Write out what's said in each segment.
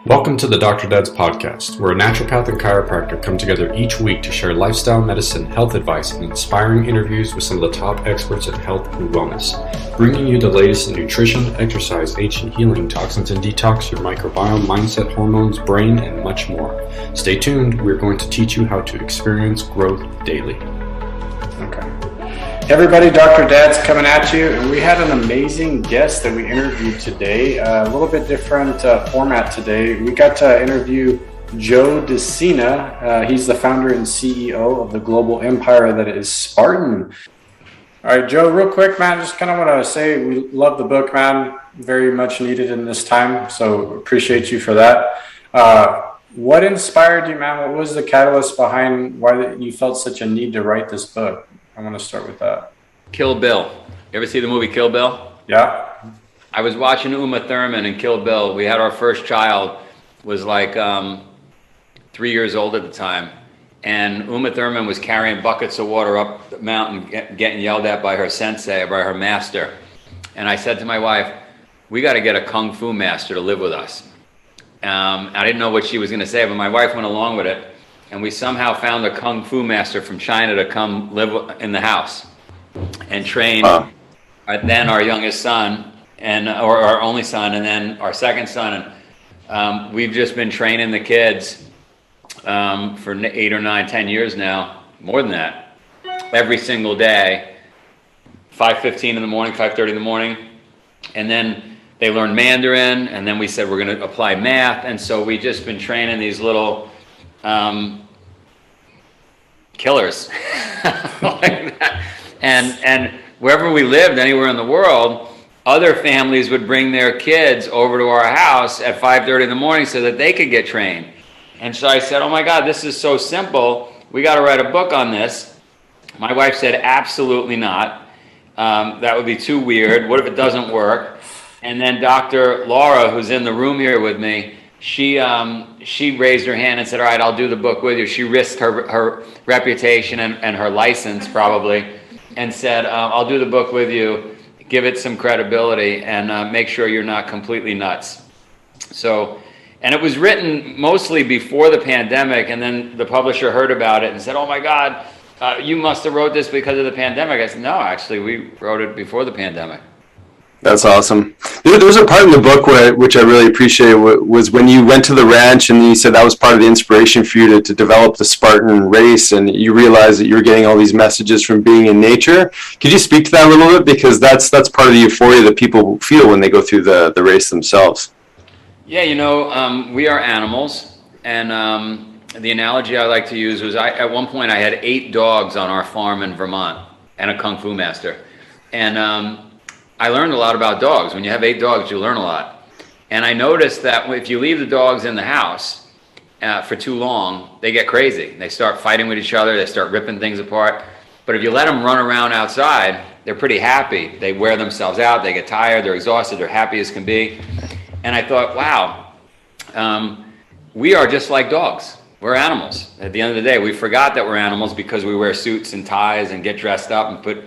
Welcome to the Dr. Dad's podcast, where a naturopath and chiropractor come together each week to share lifestyle medicine, health advice, and inspiring interviews with some of the top experts in health and wellness, bringing you the latest in nutrition, exercise, ancient healing, toxins and detox, your microbiome, mindset, hormones, brain, and much more. Stay tuned. We're going to teach you how to experience growth daily. Okay. Hey everybody, Dr. Dad's coming at you, and we had an amazing guest that we interviewed today. A little bit different format today. We got to interview Joe De Sena. He's the founder and CEO of the global empire that is Spartan. All right, Joe, real quick, man, just kind of want to say we love the book, man. Very much needed in this time, so appreciate you for that. What inspired you, man? What was the catalyst behind why you felt such a need to write this book? I want to start with that. Kill Bill. You ever see the movie Kill Bill? Yeah. I was watching Uma Thurman in Kill Bill. We had our first child, was like 3 years old at the time. And Uma Thurman was carrying buckets of water up the mountain, getting yelled at by her sensei, by her master. And I said to my wife, we got to get a Kung Fu master to live with us. I didn't know what she was going to say, but my wife went along with it. And we somehow found a Kung Fu master from China to come live in the house and train then our youngest son, or our only son, and then our second son. And we've just been training the kids for 8 or 9, 10 years now, more than that, every single day, 5:15 in the morning, 5:30 in the morning. And then they learn Mandarin, and then we said we're going to apply math. And so we've just been training these little killers like that. And wherever we lived, anywhere in the world, other families would bring their kids over to our house at 5:30 in the morning so that they could get trained. And so I said, oh my God, this is so simple. We got to write a book on this. My wife said, absolutely not. That would be too weird. What if it doesn't work? And then Dr. Lara, who's in the room here with me, she raised her hand and said, all right, I'll do the book with you. She risked her reputation and her license probably and said, I'll do the book with you, give it some credibility, and make sure you're not completely nuts. So, and it was written mostly before the pandemic, and then the publisher heard about it and said, oh my God, you must have wrote this because of the pandemic. I said, no, actually, we wrote it before the pandemic. That's awesome. There was a part in the book which I really appreciated, was when you went to the ranch and you said that was part of the inspiration for you to develop the Spartan race, and you realized that you were getting all these messages from being in nature. Could you speak to that a little bit? Because that's part of the euphoria that people feel when they go through the race themselves. Yeah, we are animals, and the analogy I like to use was at one point I had 8 dogs on our farm in Vermont and a Kung Fu master. And I learned a lot about dogs. When you have 8 dogs, you learn a lot. And I noticed that if you leave the dogs in the house for too long, they get crazy. They start fighting with each other. They start ripping things apart. But if you let them run around outside, they're pretty happy. They wear themselves out. They get tired. They're exhausted. They're happy as can be. And I thought, wow, we are just like dogs. We're animals. At the end of the day, we forgot that we're animals because we wear suits and ties and get dressed up and put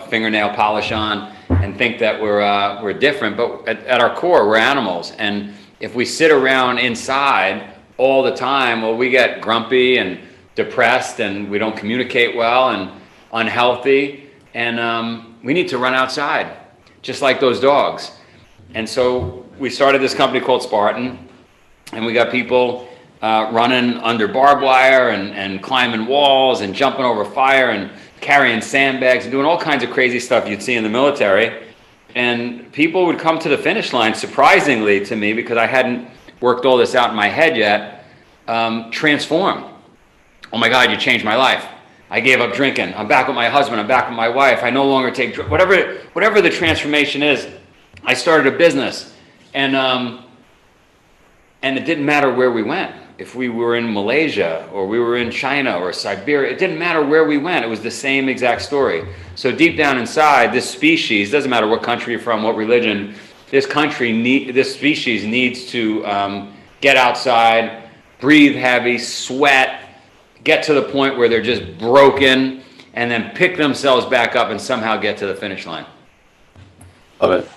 fingernail polish on and think that we're different, but at our core, we're animals. And if we sit around inside all the time, well, we get grumpy and depressed, and we don't communicate well and unhealthy. And we need to run outside, just like those dogs. And so we started this company called Spartan, and we got people running under barbed wire and climbing walls and jumping over fire and carrying sandbags and doing all kinds of crazy stuff you'd see in the military. And people would come to the finish line, surprisingly to me, because I hadn't worked all this out in my head yet, transformed. Oh my God, you changed my life. I gave up drinking. I'm back with my husband. I'm back with my wife. I no longer take drugs. Whatever the transformation is, I started a business. And it didn't matter where we went. If we were in Malaysia or we were in China or Siberia, it didn't matter where we went. It was the same exact story. So deep down inside, this species, doesn't matter what country you're from, what religion, this species needs to get outside, breathe heavy, sweat, get to the point where they're just broken, and then pick themselves back up and somehow get to the finish line. Love it.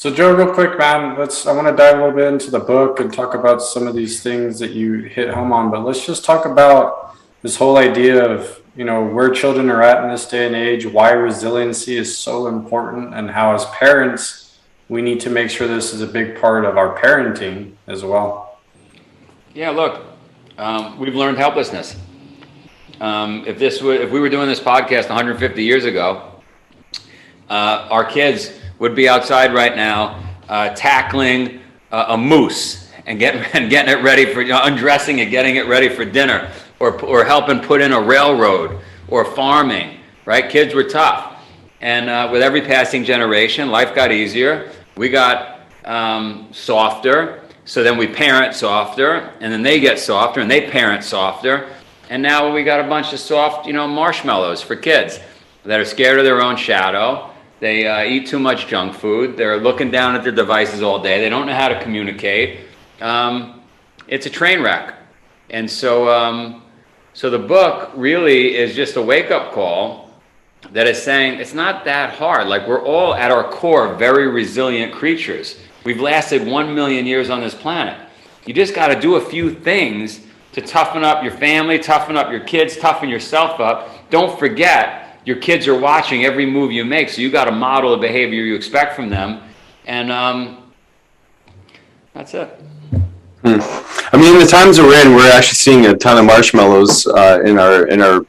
So Joe, real quick, man, I want to dive a little bit into the book and talk about some of these things that you hit home on, but let's just talk about this whole idea of, where children are at in this day and age, why resiliency is so important, and how as parents, we need to make sure this is a big part of our parenting as well. Yeah, look, we've learned helplessness. If we were doing this podcast 150 years ago, our kids would be outside right now tackling a moose and getting it ready for, undressing it, getting it ready for dinner, or helping put in a railroad, or farming, right? Kids were tough. And with every passing generation, life got easier. We got softer. So then we parent softer, and then they get softer, and they parent softer. And now we got a bunch of soft, marshmallows for kids that are scared of their own shadow. They eat too much junk food. They're looking down at their devices all day. They don't know how to communicate. It's a train wreck. And so the book really is just a wake-up call that is saying it's not that hard. Like, we're all at our core very resilient creatures. We've lasted 1 million years on this planet. You just got to do a few things to toughen up your family, toughen up your kids, toughen yourself up. Don't forget, your kids are watching every move you make, so you got to model the behavior you expect from them. And that's it. I mean, in the times that we're in, we're actually seeing a ton of marshmallows in our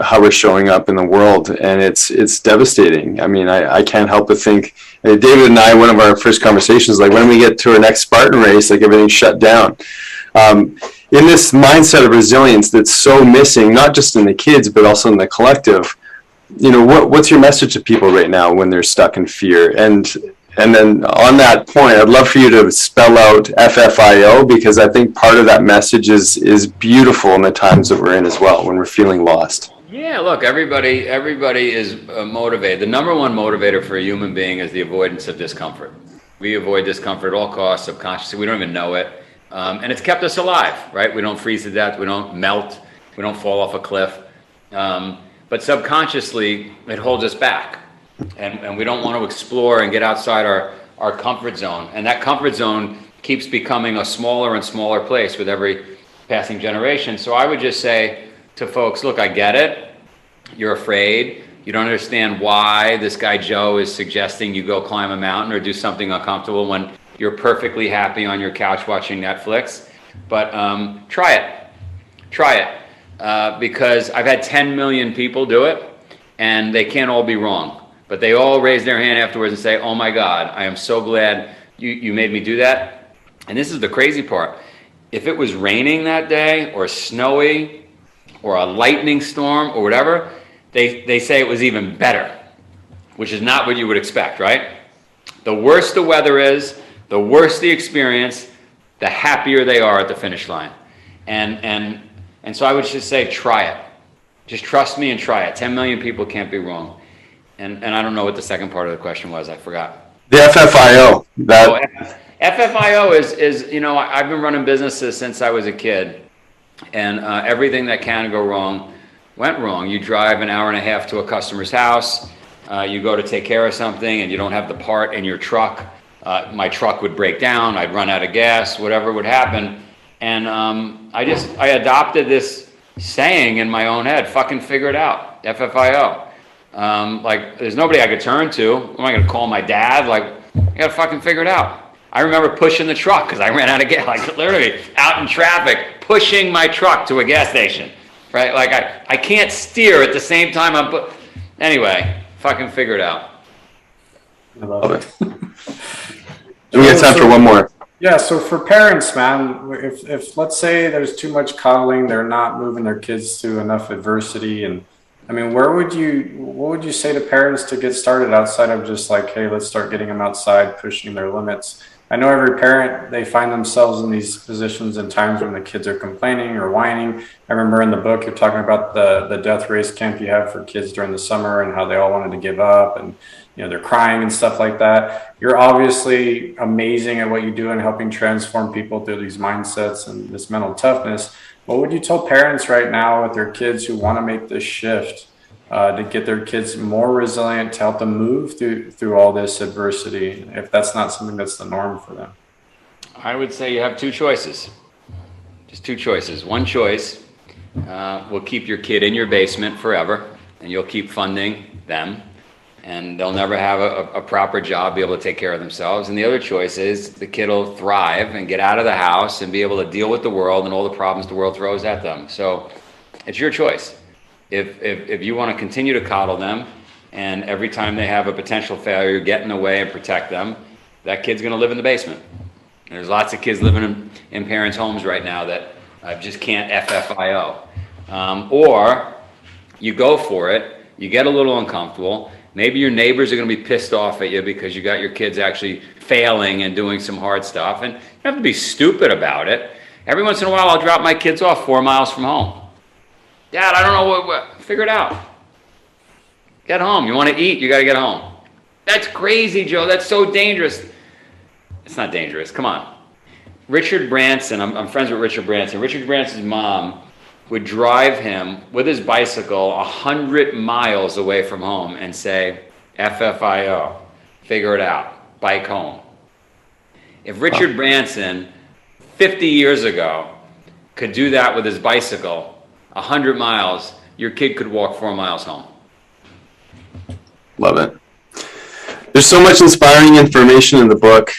how we're showing up in the world, and it's devastating. I mean, I can't help but think, David and I, one of our first conversations, like, when we get to our next Spartan race, like, everything's shut down. In this mindset of resilience that's so missing, not just in the kids, but also in the collective, what's your message to people right now when they're stuck in fear? And then on that point, I'd love for you to spell out FFIO, because I think part of that message is beautiful in the times that we're in as well, when we're feeling lost. Yeah, look, everybody is motivated. The number one motivator for a human being is the avoidance of discomfort. We avoid discomfort at all costs, subconsciously. We don't even know it. And it's kept us alive, right? We don't freeze to death. We don't melt. We don't fall off a cliff. But subconsciously, it holds us back. And we don't want to explore and get outside our comfort zone. And that comfort zone keeps becoming a smaller and smaller place with every passing generation. So I would just say to folks, look, I get it. You're afraid. You don't understand why this guy Joe is suggesting you go climb a mountain or do something uncomfortable when you're perfectly happy on your couch watching Netflix. But try it. Because I've had 10 million people do it, and they can't all be wrong. But they all raise their hand afterwards and say, oh my God, I am so glad you made me do that. And this is the crazy part. If it was raining that day, or snowy, or a lightning storm, or whatever, they say it was even better, which is not what you would expect, right? The worse the weather is, the worse the experience, the happier they are at the finish line. And so I would just say, try it. Just trust me and try it. 10 million people can't be wrong. And I don't know what the second part of the question was. I forgot. The FFIO. FFIO is I've been running businesses since I was a kid. And everything that can go wrong went wrong. You drive an hour and a half to a customer's house. You go to take care of something, and you don't have the part in your truck. My truck would break down. I'd run out of gas. Whatever would happen. And I adopted this saying in my own head, fucking figure it out, FFIO. Like, there's nobody I could turn to. Am I going to call my dad? Like, I got to fucking figure it out. I remember pushing the truck because I ran out of gas, like literally out in traffic, pushing my truck to a gas station, right? Like, I can't steer at the same time anyway, fucking figure it out. I love it. We got time for one more. Yeah, so for parents, man, if let's say there's too much coddling, they're not moving their kids through enough adversity, and I mean, what would you say to parents to get started outside of just like, hey, let's start getting them outside, pushing their limits? I know every parent, they find themselves in these positions and times when the kids are complaining or whining. I remember in the book, you're talking about the death race camp you have for kids during the summer and how they all wanted to give up and, they're crying and stuff like that. You're obviously amazing at what you do and helping transform people through these mindsets and this mental toughness. What would you tell parents right now with their kids who want to make this shift to get their kids more resilient, to help them move through all this adversity, if that's not something that's the norm for them? I would say you have two choices. Just two choices. One choice will keep your kid in your basement forever, and you'll keep funding them, and they'll never have a proper job, be able to take care of themselves. And the other choice is the kid will thrive and get out of the house and be able to deal with the world and all the problems the world throws at them. So it's your choice. If you want to continue to coddle them, and every time they have a potential failure, get in the way and protect them, that kid's going to live in the basement. And there's lots of kids living in parents' homes right now that just can't FFIO. Or you go for it, you get a little uncomfortable. Maybe your neighbors are going to be pissed off at you because you got your kids actually failing and doing some hard stuff. And you don't have to be stupid about it. Every once in a while, I'll drop my kids off 4 miles from home. Dad, I don't know what figure it out. Get home. You want to eat, you got to get home. That's crazy, Joe. That's so dangerous. It's not dangerous. Come on. Richard Branson, I'm friends with Richard Branson. Richard Branson's mom would drive him with his bicycle 100 miles away from home and say, FFIO, figure it out, bike home. If Richard Branson, 50 years ago, could do that with his bicycle, 100 miles, your kid could walk 4 miles home. Love it. There's so much inspiring information in the book,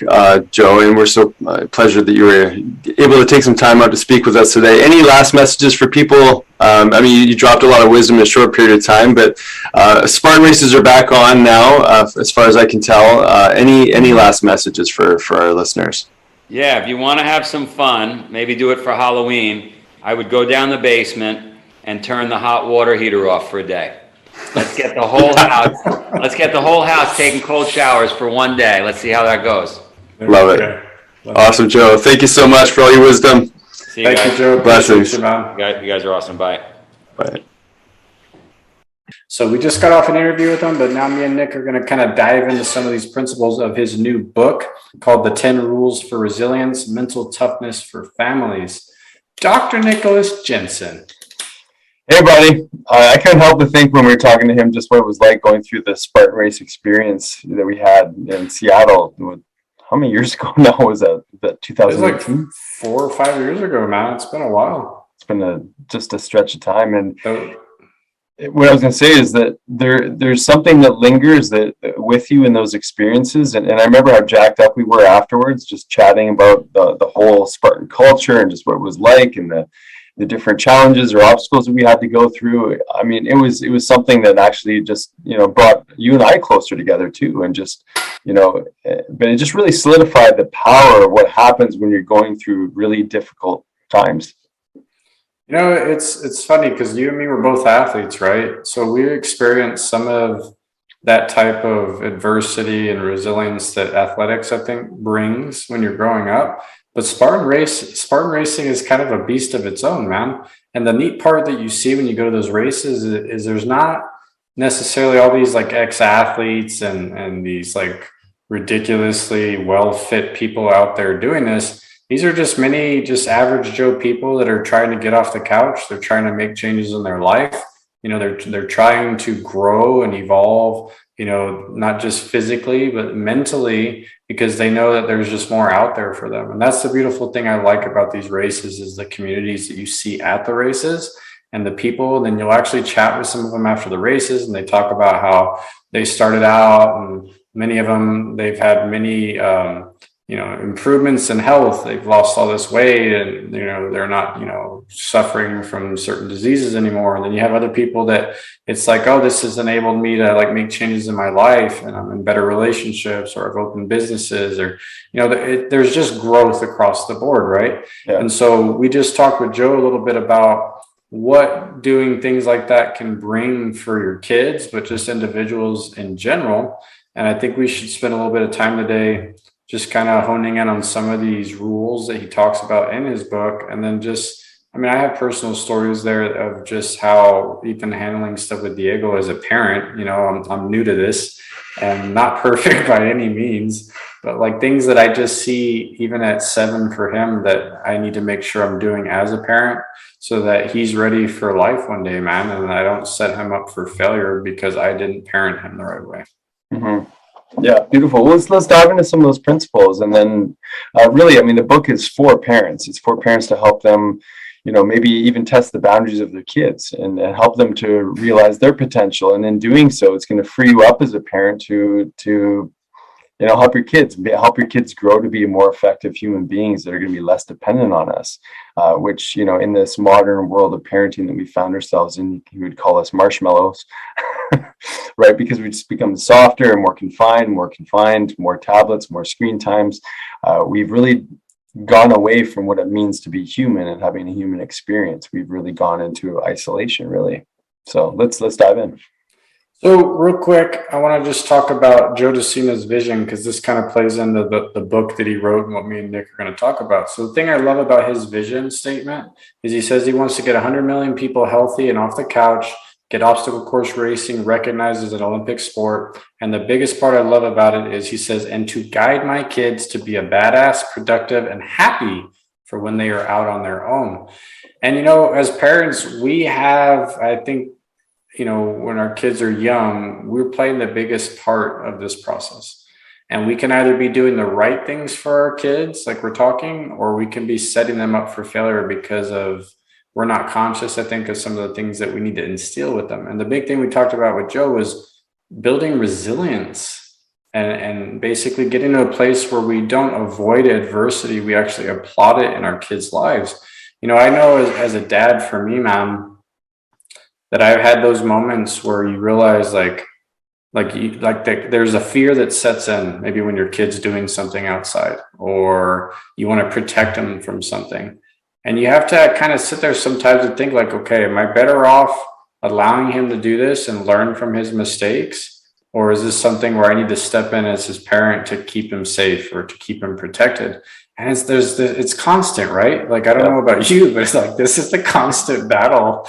Joe, and we're so pleasure that you were able to take some time out to speak with us today. Any last messages for people? I mean, you dropped a lot of wisdom in a short period of time, but Spartan races are back on now, as far as I can tell. Any last messages for our listeners? Yeah, if you want to have some fun, maybe do it for Halloween, I would go down the basement and turn the hot water heater off for a day. Let's get the whole house. Let's get the whole house taking cold showers for one day. Let's see how that goes. Love it. Awesome, Joe. Thank you so much for all your wisdom. See you guys. Thank you, Joe. Blessings. You guys are awesome. Bye. Bye. So we just got off an interview with him, but now me and Nick are going to kind of dive into some of these principles of his new book called The 10 Rules for Resilience, Mental Toughness for Families. Dr. Nicholas Jensen. Hey, buddy. I couldn't help but think when we were talking to him just what it was like going through the Spartan race experience that we had in Seattle. How many years ago now was that? That 2018? It was like 4 or 5 years ago, man. It's been a while. It's been just a stretch of time. And what I was going to say is that there's something that lingers that with you in those experiences. And I remember how jacked up we were afterwards, just chatting about the whole Spartan culture and just what it was like and the different challenges or obstacles that we had to go through. I mean, it was something that actually just, brought you and I closer together too. And just, but it just really solidified the power of what happens when you're going through really difficult times. It's funny because you and me were both athletes, right? So we experienced some of that type of adversity and resilience that athletics, I think, brings when you're growing up. But Spartan racing is kind of a beast of its own, man. And the neat part that you see when you go to those races is there's not necessarily all these like ex-athletes and these like ridiculously well-fit people out there doing this. These are just many average Joe people that are trying to get off the couch. They're trying to make changes in their life. They're trying to grow and evolve, not just physically, but mentally, because they know that there's just more out there for them. And that's the beautiful thing I like about these races is the communities that you see at the races and the people. And then you'll actually chat with some of them after the races and they talk about how they started out, and many of them, they've had many, improvements in health. They've lost all this weight and, they're not, suffering from certain diseases anymore. And then you have other people that it's like, oh, this has enabled me to like make changes in my life and I'm in better relationships, or I've opened businesses, or, there's just growth across the board. Right. Yeah. And so we just talked with Joe a little bit about what doing things like that can bring for your kids, but just individuals in general. And I think we should spend a little bit of time today just kind of honing in on some of these rules that he talks about in his book, and then just I mean, I have personal stories there of just how even handling stuff with Diego as a parent, I'm new to this and not perfect by any means, but like things that I just see even at 7 for him that I need to make sure I'm doing as a parent so that he's ready for life one day, man. And I don't set him up for failure because I didn't parent him the right way. Mm-hmm. Yeah, beautiful. Well, let's dive into some of those principles, and then really, I mean, the book is for parents. It's for parents to help them, maybe even test the boundaries of their kids and help them to realize their potential. And in doing so, it's going to free you up as a parent to help your kids grow to be more effective human beings that are going to be less dependent on us, which, in this modern world of parenting that we found ourselves in, you would call us marshmallows, right? Because we just become softer and more confined, more tablets, more screen times. We've really gone away from what it means to be human and having a human experience. We've really gone into isolation, really. So let's dive in. So real quick, I want to just talk about Joe De Sena's vision, because this kind of plays into the book that he wrote and what me and Nick are going to talk about. So the thing I love about his vision statement is he says he wants to get 100 million people healthy and off the couch, get obstacle course racing recognized as an Olympic sport. And the biggest part I love about it is he says, and to guide my kids to be a badass, productive, and happy for when they are out on their own. And, as parents, we have, I think, when our kids are young, we're playing the biggest part of this process. And we can either be doing the right things for our kids, like we're talking, or we can be setting them up for failure because we're not conscious, I think, of some of the things that we need to instill with them. And the big thing we talked about with Joe was building resilience and basically getting to a place where we don't avoid adversity. We actually applaud it in our kids' lives. I know as a dad, for me, man, that I've had those moments where you realize there's a fear that sets in, maybe when your kid's doing something outside, or you want to protect them from something. And you have to kind of sit there sometimes and think like, okay, am I better off allowing him to do this and learn from his mistakes? Or is this something where I need to step in as his parent to keep him safe or to keep him protected? And it's constant, right? Like, I don't know about you, but it's like, this is the constant battle,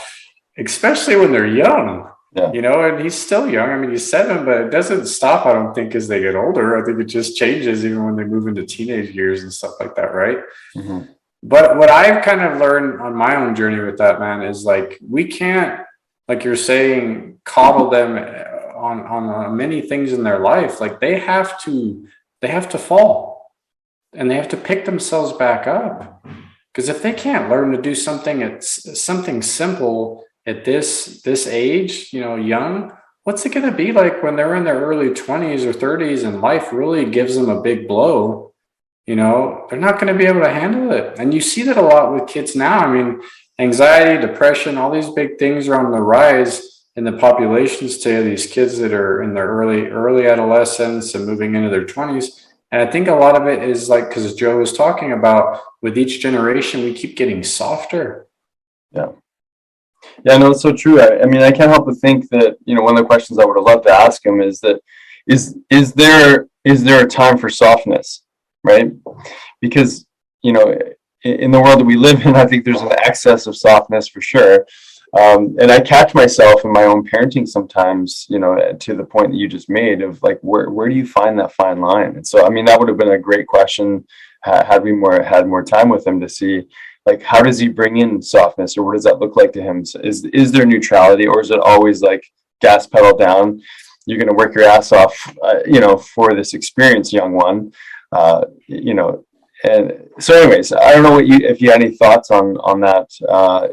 especially when they're young, and he's still young. I mean, he's 7, but it doesn't stop, I don't think, as they get older. I think it just changes even when they move into teenage years and stuff like that, right? Mm-hmm. But what I've kind of learned on my own journey with that, man, is like, we can't, like you're saying, coddle them on many things in their life. Like they have to fall and they have to pick themselves back up. Because if they can't learn to do something simple at this age, young, what's it going to be like when they're in their early 20s or 30s and life really gives them a big blow? They're not going to be able to handle it. And you see that a lot with kids now. I mean, anxiety, depression, all these big things are on the rise in the populations today, these kids that are in their early adolescence and moving into their 20s. And I think a lot of it is like, because Joe was talking about, with each generation, we keep getting softer. Yeah. Yeah, no, it's so true. I mean, I can't help but think that, one of the questions I would have loved to ask him is that, is there a time for softness, right? Because, in the world that we live in, I think there's an excess of softness for sure. And I catch myself in my own parenting sometimes, to the point that you just made of like, where do you find that fine line? And so, I mean, that would have been a great question had we had more time with him to see, like, how does he bring in softness, or what does that look like to him? So is there neutrality, or is it always like gas pedal down? You're going to work your ass off, for this experience, young one, And so anyways, I don't know if you had any thoughts on that.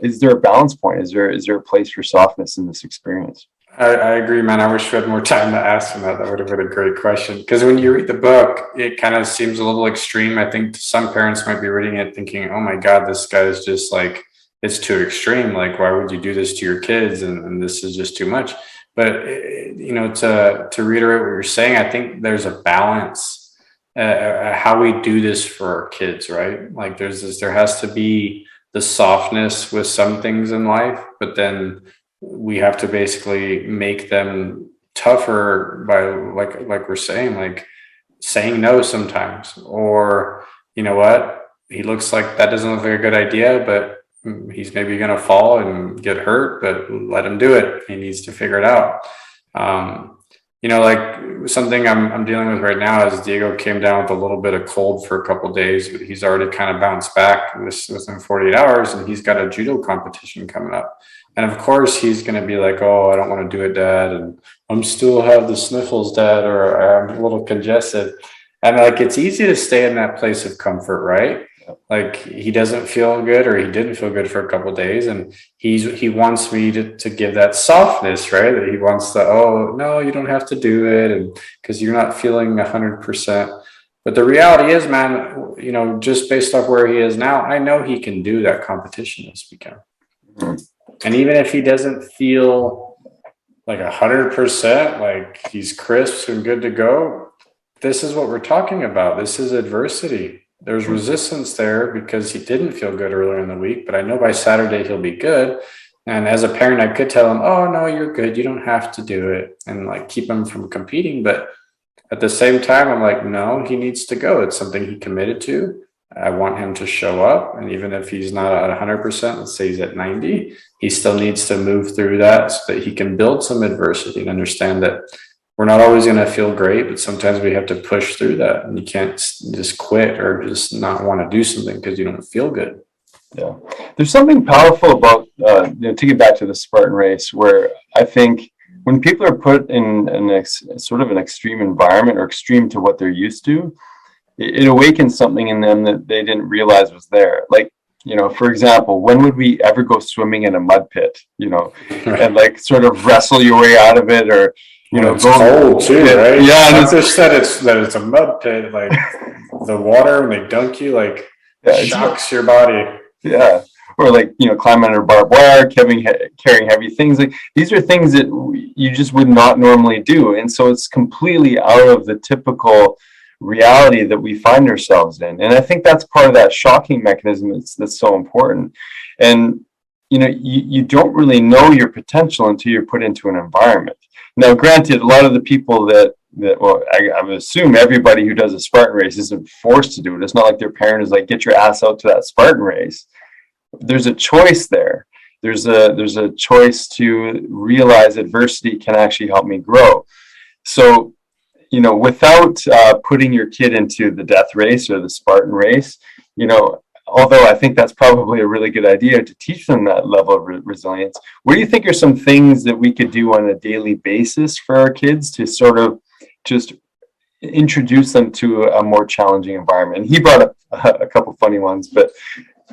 Is there a balance point? Is there a place for softness in this experience? I agree, man. I wish we had more time to ask him that. That would have been a great question. Because when you read the book, it kind of seems a little extreme. I think some parents might be reading it thinking, oh my God, this guy is just like, it's too extreme. Like, why would you do this to your kids? And this is just too much. But, to reiterate what you're saying, I think there's a balance how we do this for our kids, right? Like there has to be the softness with some things in life, but then we have to basically make them tougher by like we're saying, like saying no sometimes, or you know what, he looks like that doesn't look like a good idea, but he's maybe going to fall and get hurt, but let him do it. He needs to figure it out. Like something I'm dealing with right now is Diego came down with a little bit of cold for a couple of days, but he's already kind of bounced back within 48 hours, and he's got a judo competition coming up. And of course, he's going to be like, "Oh, I don't want to do it, Dad, and I'm still have the sniffles, Dad, or I'm a little congested." And like, it's easy to stay in that place of comfort, right? Like he doesn't feel good, or he didn't feel good for a couple of days, and he wants me to give that softness, right? That he wants to, oh no, you don't have to do it, and because you're not feeling 100%. But the reality is, man, just based off where he is now, I know he can do that competition this weekend. And even if he doesn't feel like 100%, like he's crisp and good to go, this is what we're talking about. This is adversity. There's resistance there because he didn't feel good earlier in the week, but I know by Saturday he'll be good. And as a parent, I could tell him, "Oh no, you're good. You don't have to do it," and like keep him from competing. But at the same time, I'm like, no, he needs to go. It's something he committed to. I want him to show up. And even if he's not at 100%, let's say he's at 90, he still needs to move through that so that he can build some adversity and understand that we're not always going to feel great, but sometimes we have to push through that. And you can't just quit or just not want to do something because you don't feel good. Yeah. There's something powerful about, to get back to the Spartan race, where I think when people are put in sort of an extreme environment or extreme to what they're used to, it awakens something in them that they didn't realize was there. Like, for example, when would we ever go swimming in a mud pit, and like sort of wrestle your way out of it, or, it's cold too, right? Yeah. Not just that it's a mud pit, like the water when they dunk you, like shocks your body. Yeah. Or like, climb under barbed wire, carrying heavy things. Like these are things that you just would not normally do. And so it's completely out of the typical reality that we find ourselves in. And I think that's part of that shocking mechanism that's so important. And, you don't really know your potential until you're put into an environment. Now, granted, a lot of the people I would assume everybody who does a Spartan race isn't forced to do it. It's not like their parent is like, "Get your ass out to that Spartan race." There's a choice there. There's a choice to realize adversity can actually help me grow. So, without putting your kid into the death race or the Spartan race, although I think that's probably a really good idea to teach them that level of resilience, what do you think are some things that we could do on a daily basis for our kids to sort of just introduce them to a more challenging environment? And he brought up a couple funny ones, but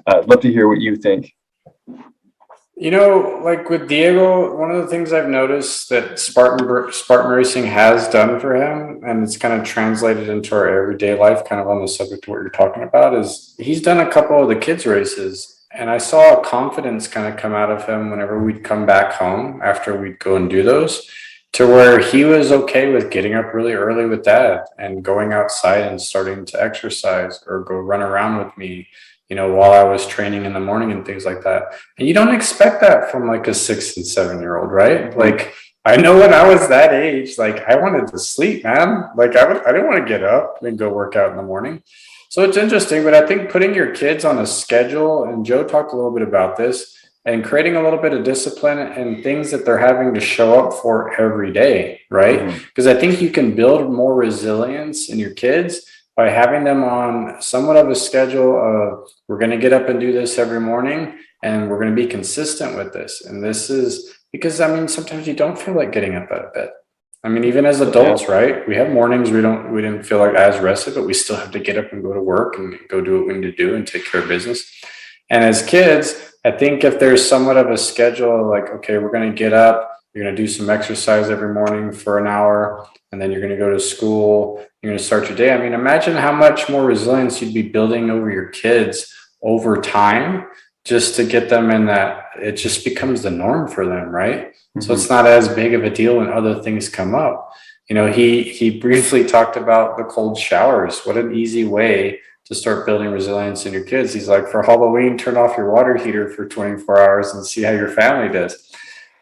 I'd love to hear what you think. Like with Diego, one of the things I've noticed that Spartan racing has done for him, and it's kind of translated into our everyday life, kind of on the subject of what you're talking about, is he's done a couple of the kids' races, and I saw a confidence kind of come out of him whenever we'd come back home after we'd go and do those, to where he was okay with getting up really early with Dad and going outside and starting to exercise or go run around with me, while I was training in the morning and things like that. And you don't expect that from like a 6 and 7 year old, right? Like, I know when I was that age, like I wanted to sleep, man. Like I didn't want to get up and go work out in the morning. So it's interesting, but I think putting your kids on a schedule, and Joe talked a little bit about this, and creating a little bit of discipline and things that they're having to show up for every day, right? Because I think you can build more resilience in your kids by having them on somewhat of a schedule of, we're going to get up and do this every morning, and we're going to be consistent with this. And this is because, sometimes you don't feel like getting up out of bed. Even as adults, right? We have mornings we didn't feel like as rested, but we still have to get up and go to work and go do what we need to do and take care of business. And as kids, I think if there's somewhat of a schedule, like, okay, we're going to get up, you're going to do some exercise every morning for an hour, and then you're going to go to school, you're going to start your day. Imagine how much more resilience you'd be building over your kids over time, just to get them in that, it just becomes the norm for them, right? So it's not as big of a deal when other things come up. He briefly talked about the cold showers. What an easy way to start building resilience in your kids. He's like, for Halloween, turn off your water heater for 24 hours and see how your family does.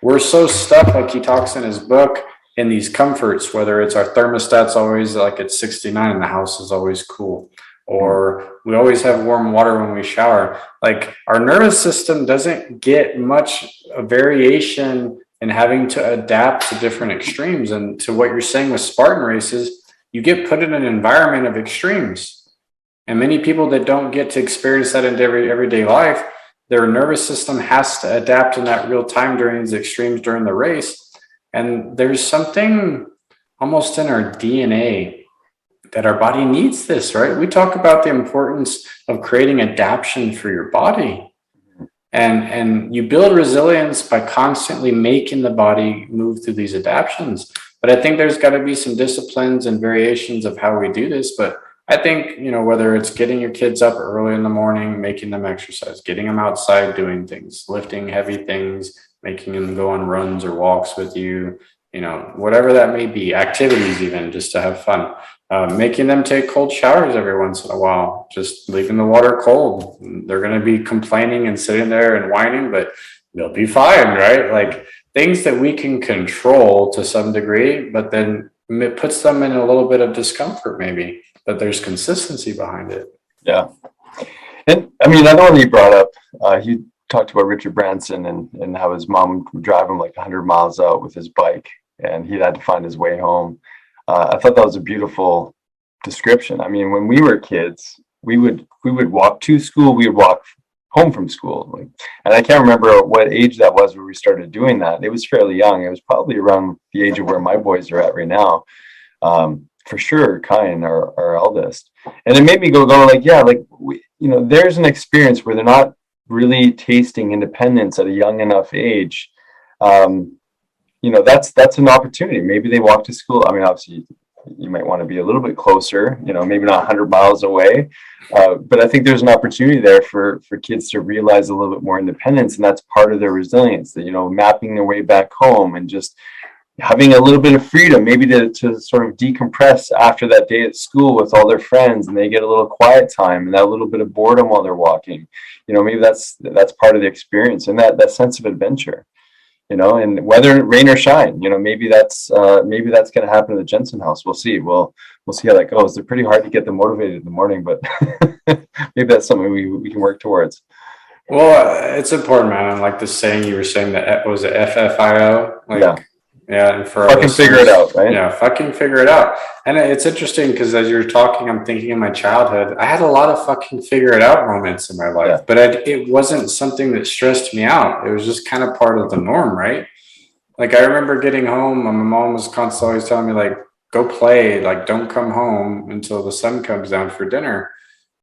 We're so stuck, like he talks in his book, in these comforts, whether it's our thermostat's always like at 69 and the house is always cool, or we always have warm water when we shower. Like, our nervous system doesn't get much variation in having to adapt to different extremes. And to what you're saying with Spartan races, you get put in an environment of extremes. And many people that don't get to experience that in everyday life, their nervous system has to adapt in that real time during these extremes during the race. And there's something almost in our DNA that our body needs this, right? We talk about the importance of creating adaptation for your body. And you build resilience by constantly making the body move through these adaptations. But I think there's got to be some disciplines and variations of how we do this. But I think, whether it's getting your kids up early in the morning, making them exercise, getting them outside doing things, lifting heavy things, making them go on runs or walks with you, whatever that may be, activities even, just to have fun. Making them take cold showers every once in a while, just leaving the water cold. They're going to be complaining and sitting there and whining, but they'll be fine, right? Like, things that we can control to some degree, but then it puts them in a little bit of discomfort maybe, but there's consistency behind it. Yeah. And I mean, another one you brought up, he talked about Richard Branson and how his mom would drive him like 100 miles out with his bike, and he had to find his way home. I thought that was a beautiful description. I mean, when we were kids, we would walk to school, we would walk home from school. And I can't remember what age that was when we started doing that. It was fairly young. It was probably around the age of where my boys are at right now. For sure, Kyan, our eldest. And it made me go like, yeah, like, there's an experience where they're not really tasting independence at a young enough age. That's an opportunity. Maybe they walk to school. I mean, obviously you might want to be a little bit closer, maybe not 100 miles away. But I think there's an opportunity there for kids to realize a little bit more independence. And that's part of their resilience, that, mapping their way back home and just having a little bit of freedom, maybe to sort of decompress after that day at school with all their friends, and they get a little quiet time and that little bit of boredom while they're walking. Maybe that's part of the experience, and that sense of adventure. And whether rain or shine, maybe that's going to happen at the Jensen house. We'll see. We'll see how that goes. They're pretty hard to get them motivated in the morning, but maybe that's something we can work towards. Well, it's important, man. And like the saying you were saying, that was it FFIO? Yeah, and for fucking figure it out, right? Yeah, fucking figure it out. And it's interesting because as you're talking, I'm thinking of my childhood. I had a lot of fucking figure it out moments in my life, but it wasn't something that stressed me out. It was just kind of part of the norm, right? Like, I remember getting home and my mom was constantly always telling me, like, go play, like, don't come home until the sun comes down for dinner.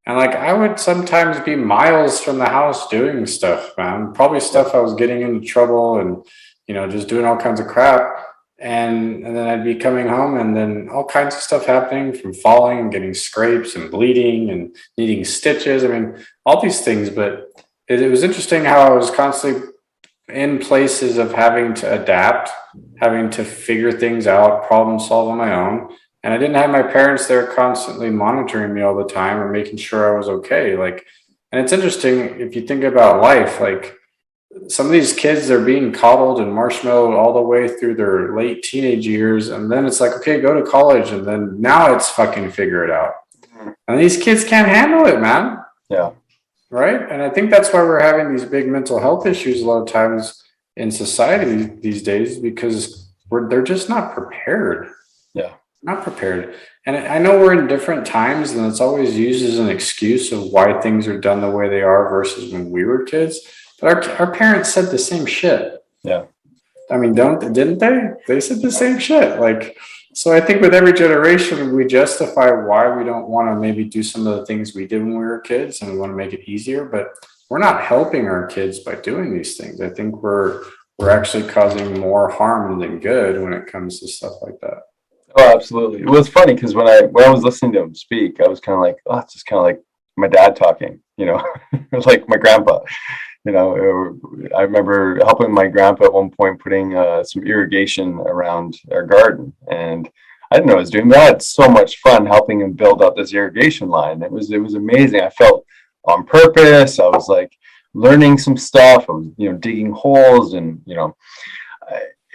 And like, I would sometimes be miles from the house doing stuff, man. Probably stuff I was getting into trouble and just doing all kinds of crap. And then I'd be coming home and then all kinds of stuff happening, from falling and getting scrapes and bleeding and needing stitches. I mean, all these things. But it was interesting how I was constantly in places of having to adapt, having to figure things out, problem solve on my own. And I didn't have my parents there constantly monitoring me all the time or making sure I was okay. Like, and it's interesting if you think about life, like, some of these kids are being coddled and marshmallowed all the way through their late teenage years. And then it's like, okay, go to college. And then now it's fucking figure it out. And these kids can't handle it, man. Yeah. Right. And I think that's why we're having these big mental health issues a lot of times in society these days, because they're just not prepared. Yeah. Not prepared. And I know we're in different times, and it's always used as an excuse of why things are done the way they are versus when we were kids. But our parents said the same shit. Yeah. I mean, didn't they? They said the same shit. Like, so I think with every generation, we justify why we don't want to maybe do some of the things we did when we were kids, and we want to make it easier. But we're not helping our kids by doing these things. I think we're actually causing more harm than good when it comes to stuff like that. Oh, absolutely. It was funny because when I was listening to him speak, I was kind of like, oh, it's just kind of like my dad talking, it was like my grandpa. I remember helping my grandpa at one point putting some irrigation around our garden, and I didn't know what I was doing, but I had so much fun helping him build out this irrigation line. It was amazing. I felt on purpose. I was like learning some stuff. I was, digging holes, and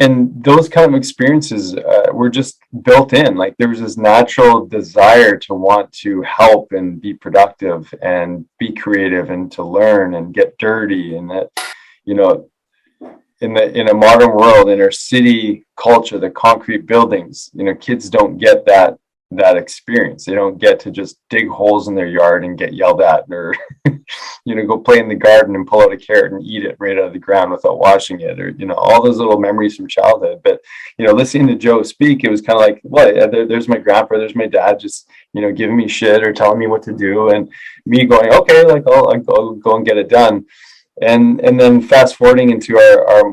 and those kind of experiences were just built in. Like there was this natural desire to want to help and be productive and be creative and to learn and get dirty. And that, you know, in a modern world, in our city culture, the concrete buildings, you know, kids don't get that experience. They don't get to just dig holes in their yard and get yelled at, or you know, go play in the garden and pull out a carrot and eat it right out of the ground without washing it, or, you know, all those little memories from childhood. But, you know, listening to Joe speak, it was kind of like, what, there's my grandpa, there's my dad, just, you know, giving me shit or telling me what to do, and me going, okay, like I'll go and get it done. And then fast forwarding into our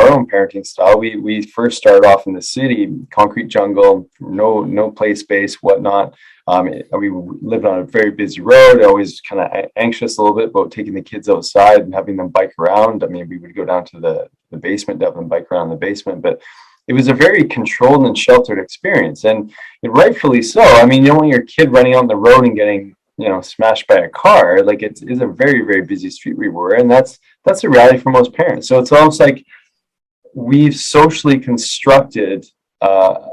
own parenting style, we first started off in the city, concrete jungle, no play space, whatnot. We lived on a very busy road, always kind of anxious a little bit about taking the kids outside and having them bike around. I mean, we would go down to the basement, and bike around the basement, but it was a very controlled and sheltered experience, and rightfully so. I mean, you don't want your kid running on the road and getting, you know, smashed by a car. Like it's a very, very busy street we were, and that's a reality for most parents. So it's almost like we've socially constructed a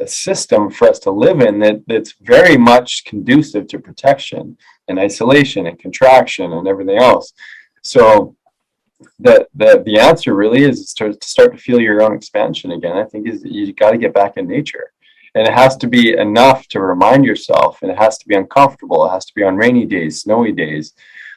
system for us to live in that's very much conducive to protection and isolation and contraction and everything else. So the answer really is to start to feel your own expansion again. I think is you got to get back in nature. And it has to be enough to remind yourself, and it has to be uncomfortable. It has to be on rainy days, snowy days.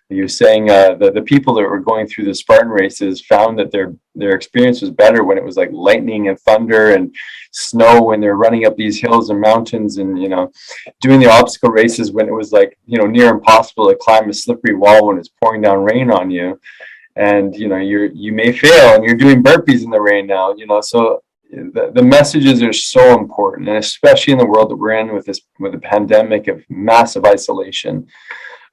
You're saying the people that were going through the Spartan races found that their experience was better when it was like lightning and thunder and snow, when they're running up these hills and mountains, and, you know, doing the obstacle races when it was like, you know, near impossible to climb a slippery wall when it's pouring down rain on you. And, you know, you may fail, and you're doing burpees in the rain now, you know, so the messages are so important, and especially in the world that we're in with a pandemic of massive isolation.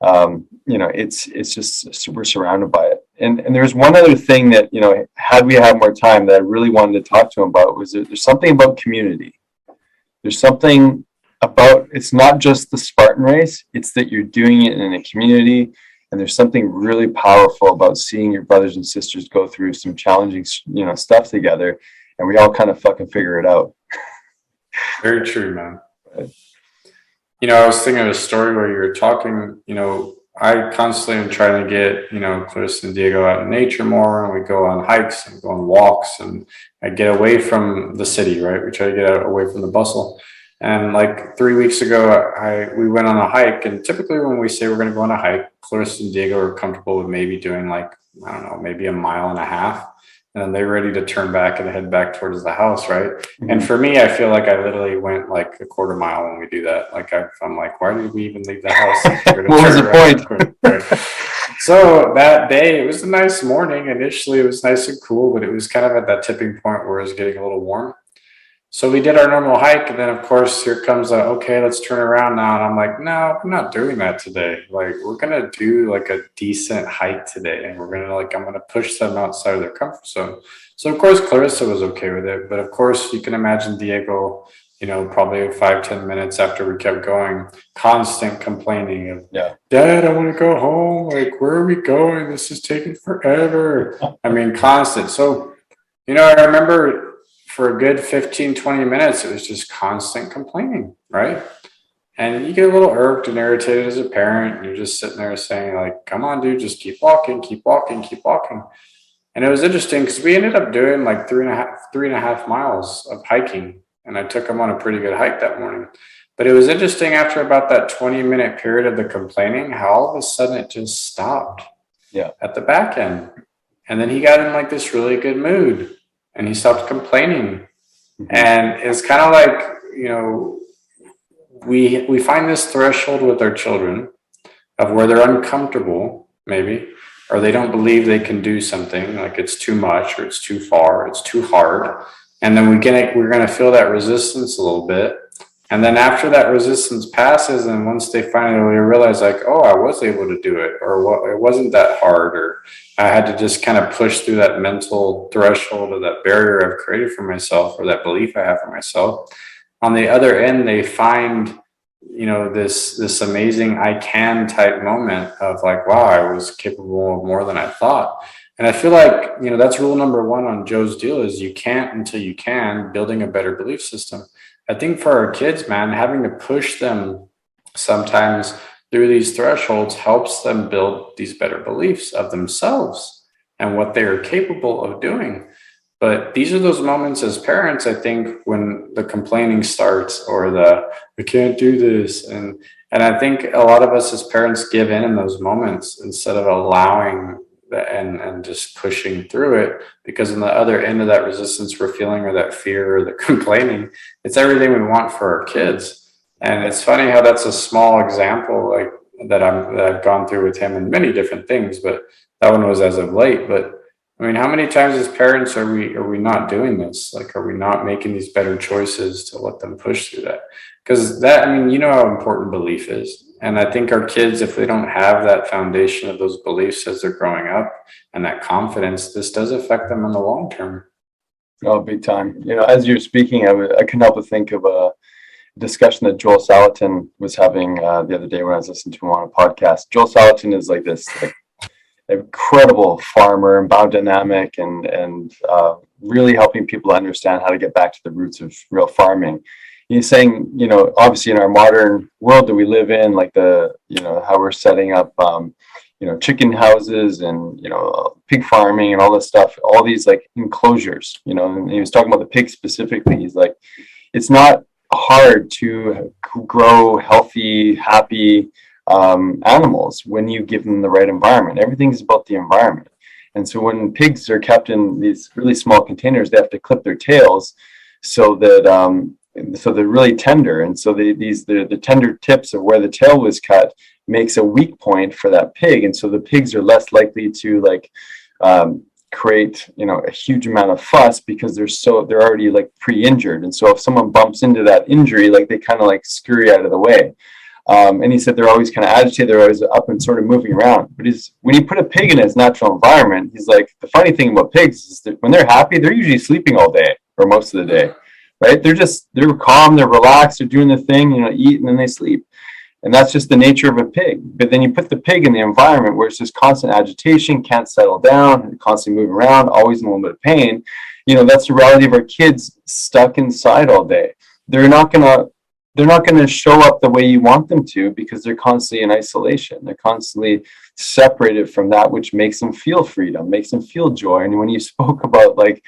You know, it's just we're surrounded by it. And there's one other thing that, you know, had we had more time, that I really wanted to talk to him about, was there's something about community. There's something about, it's not just the Spartan race, it's that you're doing it in a community. And there's something really powerful about seeing your brothers and sisters go through some challenging, you know, stuff together, and we all kind of fucking figure it out. Very true, man. You know, I was thinking of a story where you were talking, you know, I constantly am trying to get, you know, Clarissa and Diego out in nature more, and we go on hikes and go on walks, and I get away from the city, right? We try to get away from the bustle. And like 3 weeks ago, we went on a hike, and typically when we say we're going to go on a hike, Clarissa and Diego are comfortable with maybe doing like, I don't know, maybe 1.5 miles. And then they're ready to turn back and head back towards the house, right? Mm-hmm. And for me, I feel like I literally went like 1/4 mile when we do that. Like I'm like, why did we even leave the house? What was the point? Right? So that day, it was a nice morning. Initially, it was nice and cool, but it was kind of at that tipping point where it was getting a little warm. So we did our normal hike, and then of course here comes okay, let's turn around now. And I'm like, no, we're not doing that today. Like we're gonna do like a decent hike today, and we're gonna I'm gonna push them outside of their comfort zone. So of course Clarissa was okay with it, but of course you can imagine Diego, you know, probably 5-10 minutes after we kept going, constant complaining of, Dad, I want to go home. Like, where are we going? This is taking forever. I mean, constant. So, you know, I remember for a good 15-20 minutes, it was just constant complaining, right? And you get a little irked and irritated as a parent. And you're just sitting there saying, like, come on, dude, just keep walking, keep walking, keep walking. And it was interesting because we ended up doing like 3.5 miles of hiking. And I took him on a pretty good hike that morning. But it was interesting after about that 20-minute period of the complaining, how all of a sudden it just stopped at the back end. And then he got in like this really good mood, and he stopped complaining. Mm-hmm. And it's kind of like, you know, we find this threshold with our children of where they're uncomfortable, maybe, or they don't believe they can do something, like it's too much or it's too far, or it's too hard. And then we're going to feel that resistance a little bit. And then after that resistance passes, and once they finally realize like, oh, I was able to do it, or it wasn't that hard, or I had to just kind of push through that mental threshold or that barrier I've created for myself, or that belief I have for myself. On the other end, they find, you know, this amazing I can type moment of like, wow, I was capable of more than I thought. And I feel like, that's rule number one on Joe's deal is you can't until you can, building a better belief system. I think for our kids, man, having to push them sometimes through these thresholds helps them build these better beliefs of themselves and what they are capable of doing. But these are those moments as parents, I think, when the complaining starts or I can't do this. And I think a lot of us as parents give in those moments instead of allowing and just pushing through it, because on the other end of that resistance we're feeling, or that fear or the complaining, it's everything we want for our kids. And it's funny how that's a small example, like that I've gone through with him in many different things, but that one was as of late. But I mean, how many times as parents are we not doing this? Like, are we not making these better choices to let them push through that? Because that, I mean, how important belief is. And I think our kids, if they don't have that foundation of those beliefs as they're growing up and that confidence, this does affect them in the long term. Oh, big time. As you're speaking, I couldn't help but think of a discussion that Joel Salatin was having the other day when I was listening to him on a podcast. Joel Salatin is like this incredible farmer and biodynamic and really helping people understand how to get back to the roots of real farming. He's saying, obviously in our modern world that we live in, like how we're setting up, chicken houses and, pig farming and all this stuff, all these like enclosures, and he was talking about the pig specifically. He's like, it's not hard to grow healthy, happy animals when you give them the right environment. Everything's about the environment. And so when pigs are kept in these really small containers, they have to clip their tails so that so they're really tender. And so the tender tips of where the tail was cut makes a weak point for that pig. And so the pigs are less likely to create, a huge amount of fuss because they're already like pre-injured. And so if someone bumps into that injury, like they kind of like scurry out of the way. And he said they're always kind of agitated, they're always up and sort of moving around. But when you put a pig in its natural environment, he's like, the funny thing about pigs is that when they're happy, they're usually sleeping all day or most of the day, right? They're calm, they're relaxed, they're doing the thing, eat, and then they sleep. And that's just the nature of a pig. But then you put the pig in the environment where it's just constant agitation, can't settle down, constantly moving around, always in a little bit of pain. That's the reality of our kids stuck inside all day. They're not going to show up the way you want them to because they're constantly in isolation. They're constantly separated from that which makes them feel freedom, makes them feel joy. And when you spoke about like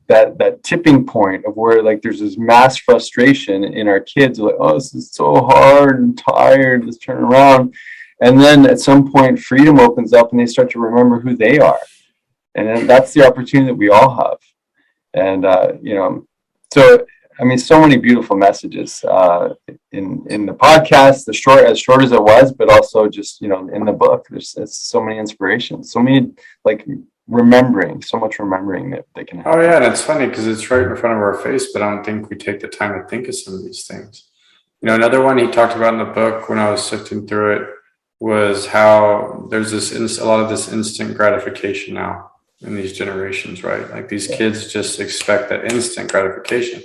that tipping point of where like there's this mass frustration in our kids, like, oh, this is so hard and tired, let's turn around. And then at some point freedom opens up and they start to remember who they are. And then that's the opportunity that we all have. And, so I mean, so many beautiful messages in the podcast, as short as it was, but also just, in the book, there's so many inspirations, so many like so much remembering that they can have. Oh yeah. And it's funny because it's right in front of our face, but I don't think we take the time to think of some of these things. Another one he talked about in the book when I was sifting through it was how there's a lot of this instant gratification now in these generations, right? Like these kids just expect that instant gratification.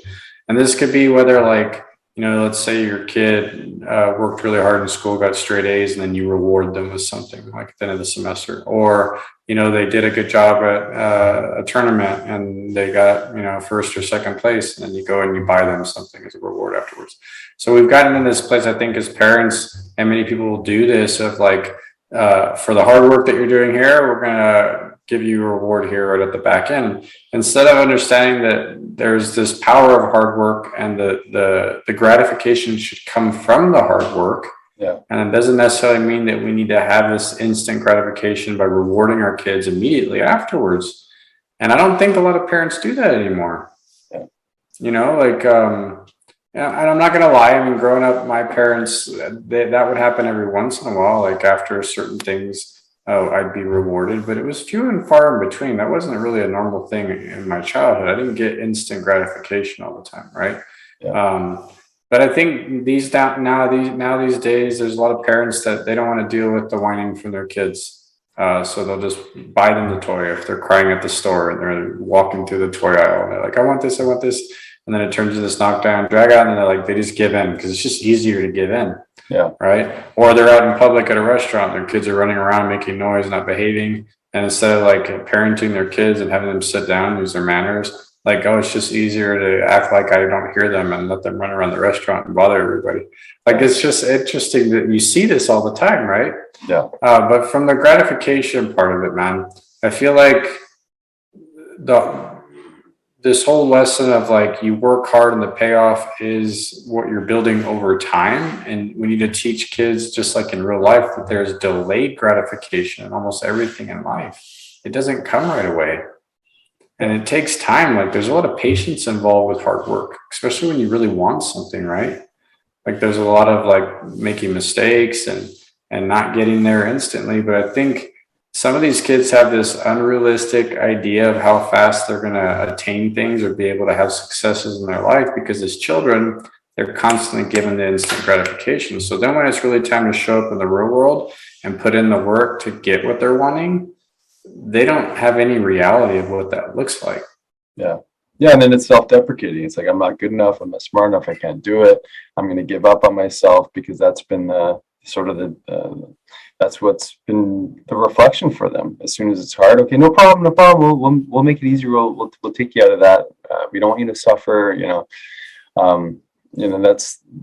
And this could be whether like, let's say your kid worked really hard in school, got straight A's, and then you reward them with something like at the end of the semester. Or, they did a good job at a tournament and they got, first or second place, and then you go and you buy them something as a reward afterwards. So we've gotten in this place, I think, as parents, and many people will do this of like, for the hard work that you're doing here, we're going to give you a reward here right at the back end, instead of understanding that there's this power of hard work and the gratification should come from the hard work. Yeah. And it doesn't necessarily mean that we need to have this instant gratification by rewarding our kids immediately afterwards. And I don't think a lot of parents do that anymore. Yeah. And I'm not going to lie. I mean, growing up, my parents, that would happen every once in a while, like after certain things, I'd be rewarded, but it was few and far in between. That wasn't really a normal thing in my childhood. I didn't get instant gratification all the time, right? Yeah. But I think these days, there's a lot of parents that they don't want to deal with the whining from their kids. So they'll just buy them the toy if they're crying at the store and they're walking through the toy aisle and they're like, I want this. And then it turns into this knockdown, drag out, and they're like, they just give in because it's just easier to give in. Yeah. Right. Or they're out in public at a restaurant, their kids are running around making noise, not behaving. And instead of like parenting their kids and having them sit down, use their manners, like, oh, it's just easier to act like I don't hear them and let them run around the restaurant and bother everybody. Like, it's just interesting that you see this all the time, right? Yeah. But from the gratification part of it, man, I feel like this whole lesson of like you work hard and the payoff is what you're building over time. And we need to teach kids, just like in real life, that there's delayed gratification in almost everything in life. It doesn't come right away. And it takes time. Like there's a lot of patience involved with hard work, especially when you really want something, right? Like there's a lot of like making mistakes and not getting there instantly. But I think some of these kids have this unrealistic idea of how fast they're going to attain things or be able to have successes in their life, because as children, they're constantly given the instant gratification. So then when it's really time to show up in the real world and put in the work to get what they're wanting, they don't have any reality of what that looks like. Yeah. Yeah. And then it's self-deprecating. It's like, I'm not good enough. I'm not smart enough. I can't do it. I'm going to give up on myself, because that's been that's what's been the reflection for them. As soon as it's hard, okay, no problem. We'll make it easier. We'll take you out of that. We don't want you to suffer,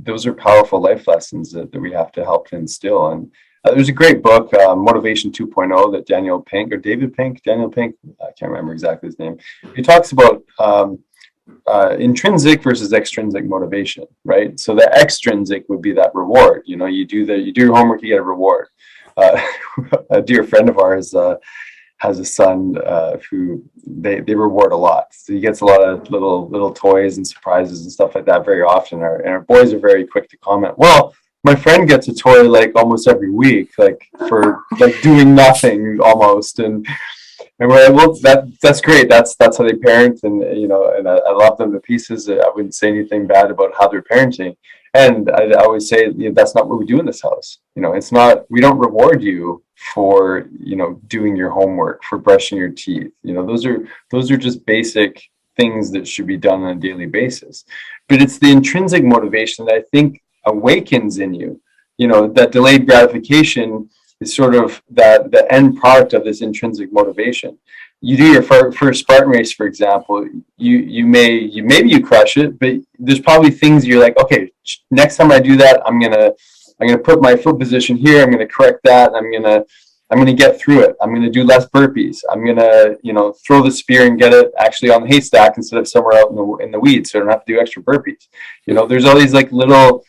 those are powerful life lessons that we have to help to instill. And there's a great book, Motivation 2.0, that Daniel Pink, I can't remember exactly his name. He talks about intrinsic versus extrinsic motivation, right? So the extrinsic would be that reward. You do your homework, you get a reward. A dear friend of ours has a son who they reward a lot. So he gets a lot of little toys and surprises and stuff like that very often. And our boys are very quick to comment, well, my friend gets a toy like almost every week, like for like doing nothing almost. And we're like, well, that's great. That's how they parent. And, and I love them to pieces. I wouldn't say anything bad about how they're parenting. And I always say, that's not what we do in this house. It's not, we don't reward you for, doing your homework, for brushing your teeth. Those are just basic things that should be done on a daily basis. But it's the intrinsic motivation that I think awakens in you. That delayed gratification is sort of the end product of this intrinsic motivation. You do your first Spartan race, for example, maybe you crush it, but there's probably things you're like, okay, next time I do that, I'm gonna put my foot position here, I'm gonna correct that, I'm gonna get through it. I'm gonna do less burpees. I'm gonna, throw the spear and get it actually on the haystack instead of somewhere out in the weeds, so I don't have to do extra burpees. There's all these like little,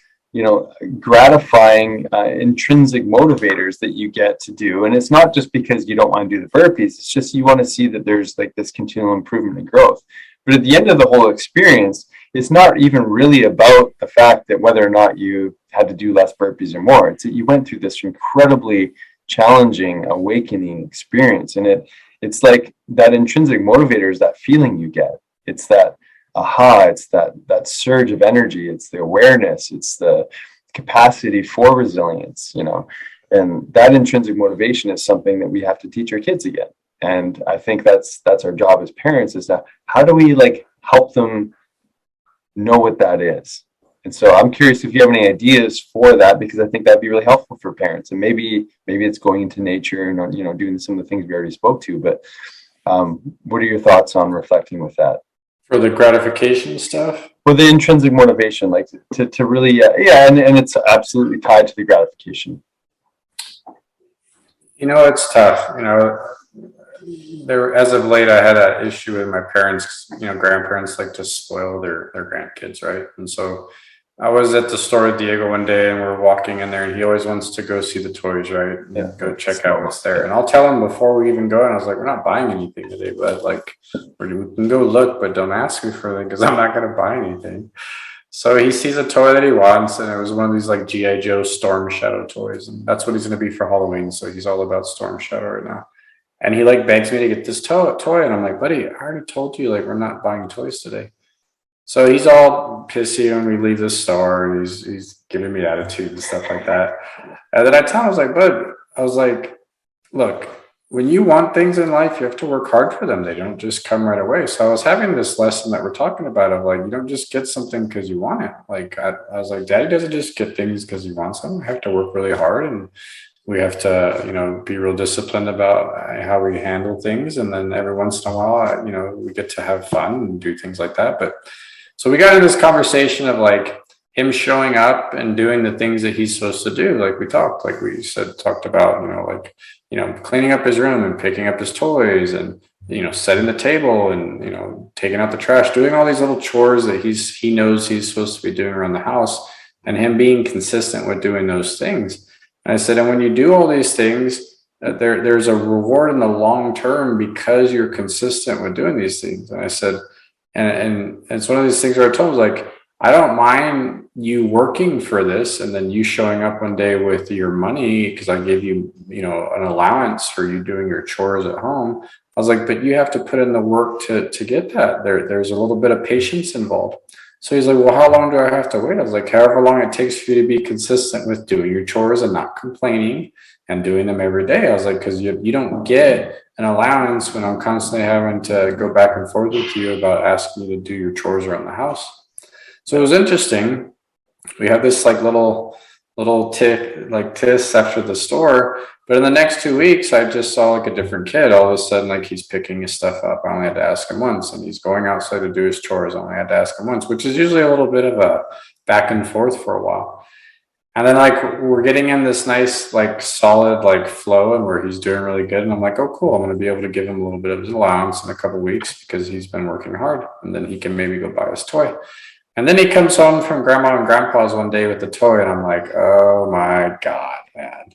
gratifying intrinsic motivators that you get to do. And it's not just because you don't want to do the burpees, it's just you want to see that there's like this continual improvement and growth. But at the end of the whole experience, it's not even really about the fact that whether or not you had to do less burpees or more. It's that you went through this incredibly challenging awakening experience. And it's like that intrinsic motivator is that feeling you get. It's that aha, it's that surge of energy, it's the awareness, it's the capacity for resilience, and that intrinsic motivation is something that we have to teach our kids again. And I think that's our job as parents, is that how do we like help them know what that is? And so I'm curious if you have any ideas for that, because I think that'd be really helpful for parents. And maybe it's going into nature and doing some of the things we already spoke to, but what are your thoughts on reflecting with that? For the gratification stuff? For the intrinsic motivation, like to really, and it's absolutely tied to the gratification. It's tough. There, as of late, I had an issue with my parents. Grandparents like to spoil their grandkids, right? And so I was at the store with Diego one day, and we're walking in there, and he always wants to go see the toys, right? And go check out what's there. And I'll tell him before we even go, and I was like, we're not buying anything today, but like, we can go look, but don't ask me for anything, because I'm not going to buy anything. So he sees a toy that he wants, and it was one of these like G.I. Joe Storm Shadow toys, and that's what he's going to be for Halloween. So he's all about Storm Shadow right now. And he like begs me to get this toy, and I'm like, buddy, I already told you, like, we're not buying toys today. So he's all pissy when we leave the store, and he's giving me attitude and stuff like that. And then I tell him, I was like, look, when you want things in life, you have to work hard for them. They don't just come right away. So I was having this lesson that we're talking about of like, you don't just get something because you want it. Like I was like, Daddy doesn't just get things because he wants them. I have to work really hard and we have to, be real disciplined about how we handle things. And then every once in a while, we get to have fun and do things like that. But so we got into this conversation of like him showing up and doing the things that he's supposed to do. Like we talked about, cleaning up his room and picking up his toys and, setting the table and, taking out the trash, doing all these little chores that he knows he's supposed to be doing around the house, and him being consistent with doing those things. And I said, and when you do all these things, there's a reward in the long term because you're consistent with doing these things. And I said, and it's one of these things where I told him, like, I don't mind you working for this and then you showing up one day with your money because I give you, an allowance for you doing your chores at home. I was like, but you have to put in the work to get that. There's a little bit of patience involved. So he's like, well, how long do I have to wait? I was like, however long it takes for you to be consistent with doing your chores and not complaining and doing them every day. I was like, because you don't get an allowance when I'm constantly having to go back and forth with you about asking you to do your chores around the house. So it was interesting. We have this like little tiss after the store, but in the next 2 weeks, I just saw like a different kid. All of a sudden, like he's picking his stuff up. I only had to ask him once, and he's going outside to do his chores. I only had to ask him once, which is usually a little bit of a back and forth for a while. And then like we're getting in this nice, like solid, like flow and where he's doing really good. And I'm like, oh, cool. I'm going to be able to give him a little bit of his allowance in a couple of weeks because he's been working hard, and then he can maybe go buy his toy. And then he comes home from grandma and grandpa's one day with the toy, and I'm like, oh my God, man.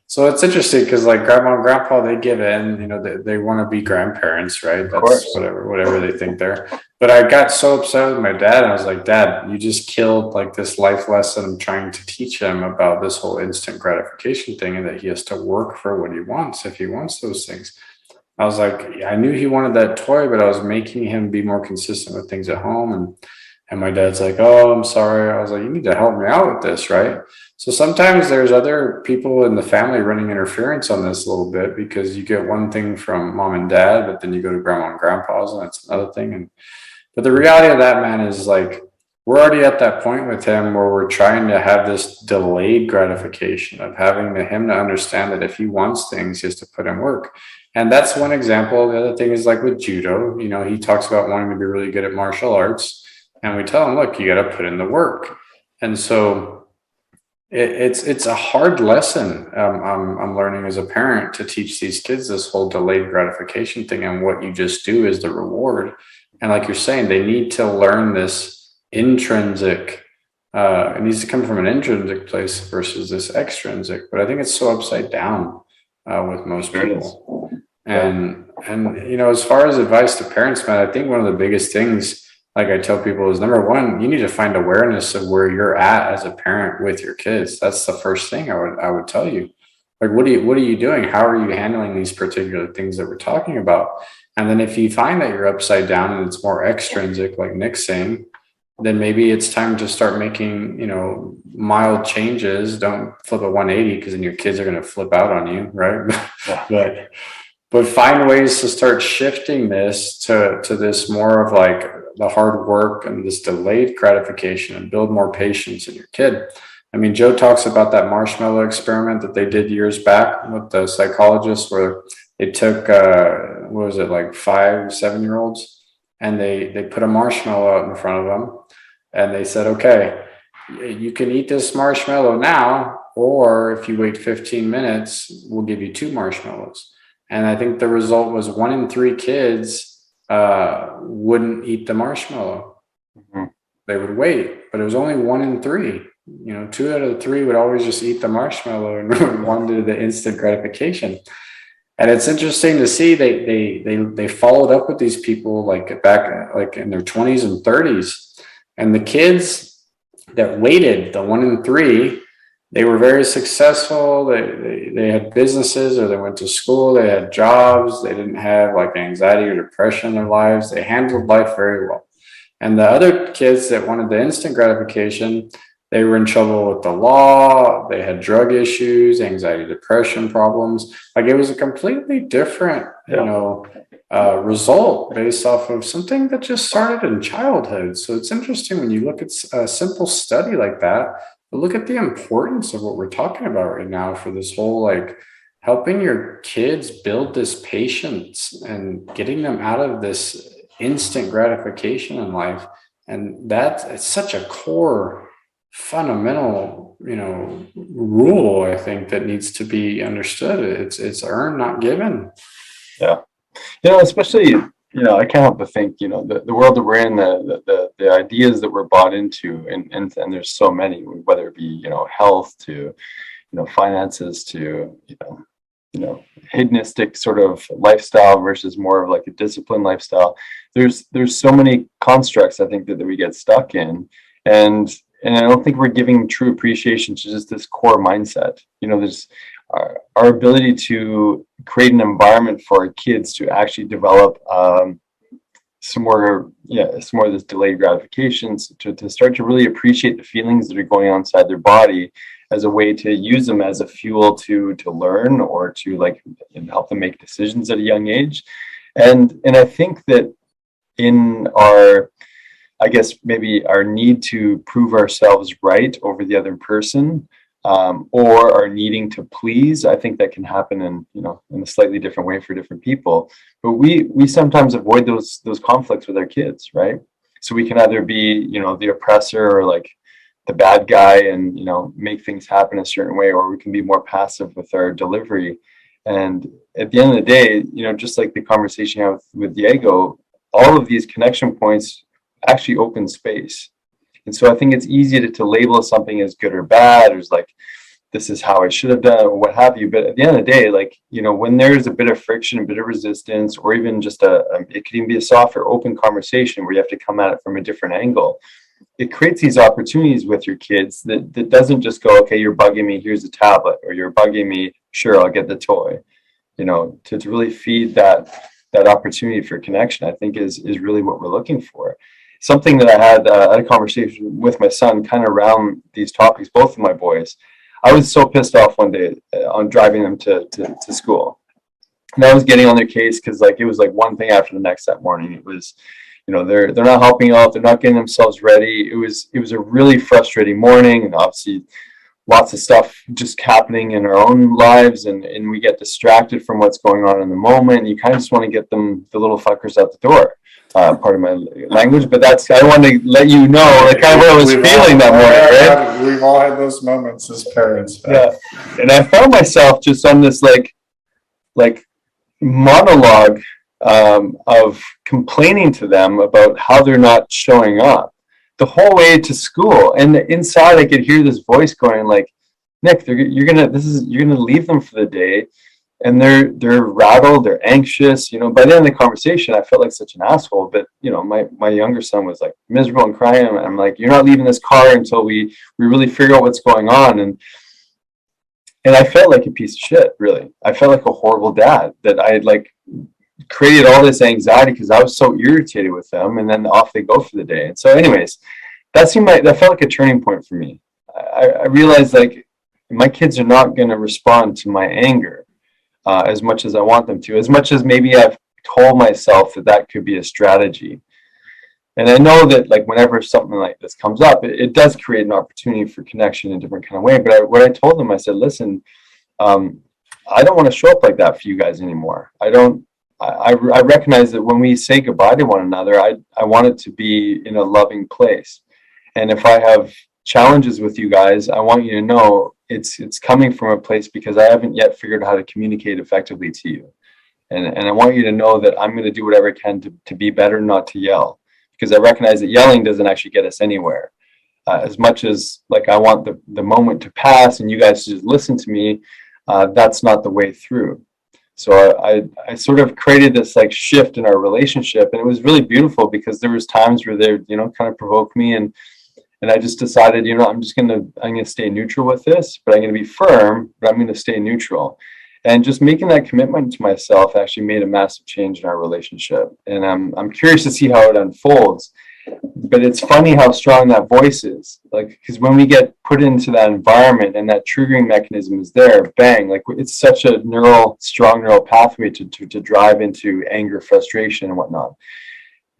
So it's interesting because like grandma and grandpa, they give in, they want to be grandparents, right? That's whatever they think they're. But I got so upset with my dad. I was like, Dad, you just killed like this life lesson I'm trying to teach him about this whole instant gratification thing, and that he has to work for what he wants if he wants those things. I was like, I knew he wanted that toy, but I was making him be more consistent with things at home. And my dad's like, oh, I'm sorry. I was like, you need to help me out with this, right? So sometimes there's other people in the family running interference on this a little bit, because you get one thing from mom and dad, but then you go to grandma and grandpa's and that's another thing. But the reality of that, man, is like, we're already at that point with him where we're trying to have this delayed gratification of having him to understand that if he wants things, he has to put in work. And that's one example. The other thing is like with judo, he talks about wanting to be really good at martial arts. And we tell them, look, you got to put in the work. And so it's a hard lesson I'm learning as a parent to teach these kids this whole delayed gratification thing. And what you just do is the reward. And like you're saying, they need to learn this intrinsic. It needs to come from an intrinsic place versus this extrinsic. But I think it's so upside down with most people. And as far as advice to parents, man, I think one of the biggest things, like I tell people, is number one, you need to find awareness of where you're at as a parent with your kids. That's the first thing I would tell you. Like, what are you doing? How are you handling these particular things that we're talking about? And then if you find that you're upside down and it's more extrinsic, like Nick's saying, then maybe it's time to start making, mild changes. Don't flip a 180, because then your kids are going to flip out on you, right? But find ways to start shifting this to this more of like the hard work and this delayed gratification, and build more patience in your kid. I mean, Joe talks about that Marshmallow Experiment that they did years back with the psychologists, where they took, 5, 7-year-olds, and they put a marshmallow out in front of them. And they said, okay, you can eat this marshmallow now, or if you wait 15 minutes, we'll give you 2 marshmallows. And I think the result was 1 in 3 kids wouldn't eat the marshmallow. Mm-hmm. They would wait, but it was only 1 in 3. 2 out of the 3 would always just eat the marshmallow and wanted the instant gratification. And it's interesting to see they followed up with these people back in their 20s and 30s, and the kids that waited, the 1 in 3. They were very successful. They had businesses, or they went to school. They had jobs. They didn't have like anxiety or depression in their lives. They handled life very well. And the other kids that wanted the instant gratification, they were in trouble with the law. They had drug issues, anxiety, depression problems. Like, it was a completely different, result based off of something that just started in childhood. So it's interesting when you look at a simple study like that, But look at the importance of what we're talking about right now for this whole like helping your kids build this patience and getting them out of this instant gratification in life. And that's it's such a core fundamental, rule, I think, that needs to be understood. It's earned, not given. Yeah. Especially, I can't help but think, the world that we're in, the ideas that we're bought into, and there's so many, whether it be, health to, finances to, hedonistic sort of lifestyle versus more of like a disciplined lifestyle. There's so many constructs, I think, that we get stuck in. And I don't think we're giving true appreciation to just this core mindset. There's our ability to create an environment for our kids to actually develop some more of this delayed gratifications, to start to really appreciate the feelings that are going on inside their body as a way to use them as a fuel to learn or to like help them make decisions at a young age. And I think that in our, I guess maybe our need to prove ourselves right over the other person, or our needing to please, I think that can happen in a slightly different way for different people. But we sometimes avoid those conflicts with our kids, right? So we can either be, the oppressor or like the bad guy and, make things happen a certain way, or we can be more passive with our delivery. And at the end of the day, just like the conversation I had with Diego, all of these connection points actually open space. And so I think it's easy to label something as good or bad, or as like, this is how I should have done it, or what have you. But at the end of the day, like, when there's a bit of friction, a bit of resistance, or even just it could even be a soft or open conversation where you have to come at it from a different angle. It creates these opportunities with your kids that doesn't just go, okay, you're bugging me, here's a tablet, or you're bugging me, sure, I'll get the toy. To really feed that opportunity for connection, I think is really what we're looking for. Something that I had a conversation with my son kind of around these topics, both of my boys. I was so pissed off one day on driving them to school. And I was getting on their case because like it was like one thing after the next that morning. It was, they're not helping out, they're not getting themselves ready. It was a really frustrating morning, and obviously lots of stuff just happening in our own lives, and we get distracted from what's going on in the moment. You kind of just want to get the little fuckers out the door. Part of my language, but I want to let you know like kind of what I was feeling that morning, right? We've all had those moments as parents. Yeah. And I found myself just on this like monologue of complaining to them about how they're not showing up the whole way to school. And inside I could hear this voice going like, Nick, you're gonna leave them for the day. And they're rattled, they're anxious. By the end of the conversation, I felt like such an asshole. But my younger son was like miserable and crying. I'm like, you're not leaving this car until we really figure out what's going on. And I felt like a piece of shit, really. I felt like a horrible dad, that I had like created all this anxiety because I was so irritated with them. And then off they go for the day. And so, anyways, that felt like a turning point for me. I realized like my kids are not going to respond to my anger as much as I want them to, as much as maybe I've told myself that could be a strategy. And I know that like whenever something like this comes up, it does create an opportunity for connection in a different kind of way. But what I told them, I said, listen, I don't want to show up like that for you guys anymore. I recognize that when we say goodbye to one another, I want it to be in a loving place. And if I have challenges with you guys, I want you to know it's coming from a place because I haven't yet figured out how to communicate effectively to you. And I want you to know that I'm going to do whatever I can to be better, not to yell, because I recognize that yelling doesn't actually get us anywhere. As much as like I want the moment to pass and you guys just listen to me, that's not the way through. So I sort of created this like shift in our relationship, and it was really beautiful because there was times where they kind of provoked me, and I just decided, I'm going to stay neutral with this, but I'm going to be firm, but I'm going to stay neutral. And just making that commitment to myself actually made a massive change in our relationship. And I'm curious to see how it unfolds. But it's funny how strong that voice is. Like, because when we get put into that environment and that triggering mechanism is there, bang, like it's such a strong neural pathway to drive into anger, frustration, and whatnot.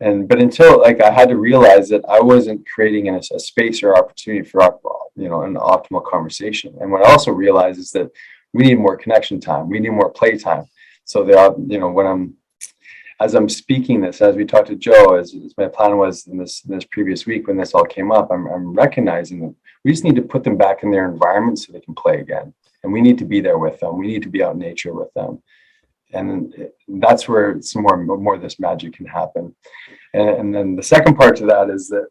But until like I had to realize that I wasn't creating a space or opportunity for an optimal conversation. And what I also realize is that we need more connection time. We need more play time. So as I'm speaking this, as we talked to Joe, as my plan was in this previous week when this all came up, I'm recognizing that we just need to put them back in their environment so they can play again. And we need to be there with them. We need to be out in nature with them. And that's where some more of this magic can happen. And then the second part to that is that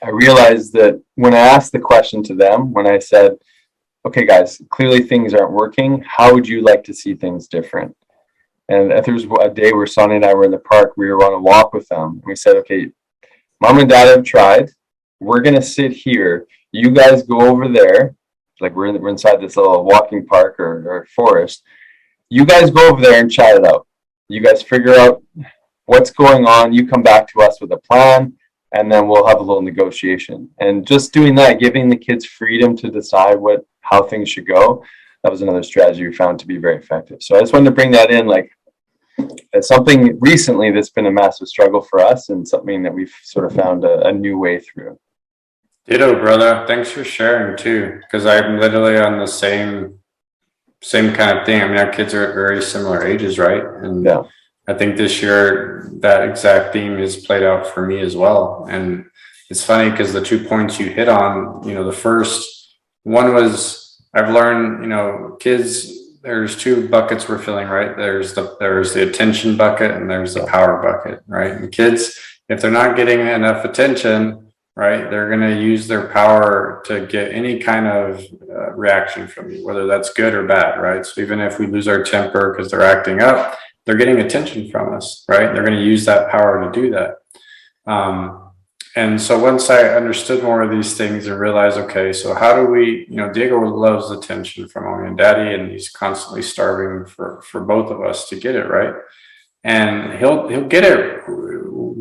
I realized that when I asked the question to them, when I said, okay, guys, clearly things aren't working. How would you like to see things different? And if there was a day where Sonny and I were in the park, we were on a walk with them. And we said, okay, Mom and Dad have tried. We're going to sit here. You guys go over there. Like we're inside this little walking park or forest. You guys go over there and chat it out. You guys figure out what's going on. You come back to us with a plan. And then we'll have a little negotiation. And just doing that, giving the kids freedom to decide how things should go, that was another strategy we found to be very effective. So I just wanted to bring that in, like, it's something recently that's been a massive struggle for us and something that we've sort of found a new way through. Ditto, brother. Thanks for sharing too, because I'm literally on the same kind of thing. I mean, our kids are at very similar ages, right? And yeah. I think this year that exact theme is played out for me as well. And it's funny because the 2 points you hit on, the first one was I've learned, kids, there's 2 buckets we're filling, right? There's the attention bucket and there's the power bucket, right? And kids, if they're not getting enough attention, right, they're going to use their power to get any kind of reaction from you, whether that's good or bad, right? So even if we lose our temper because they're acting up, they're getting attention from us, right? They're going to use that power to do that. And so once I understood more of these things and realized, okay, so how do we, Diego loves attention from mommy and daddy, and he's constantly starving for both of us to get it, right? And he'll get it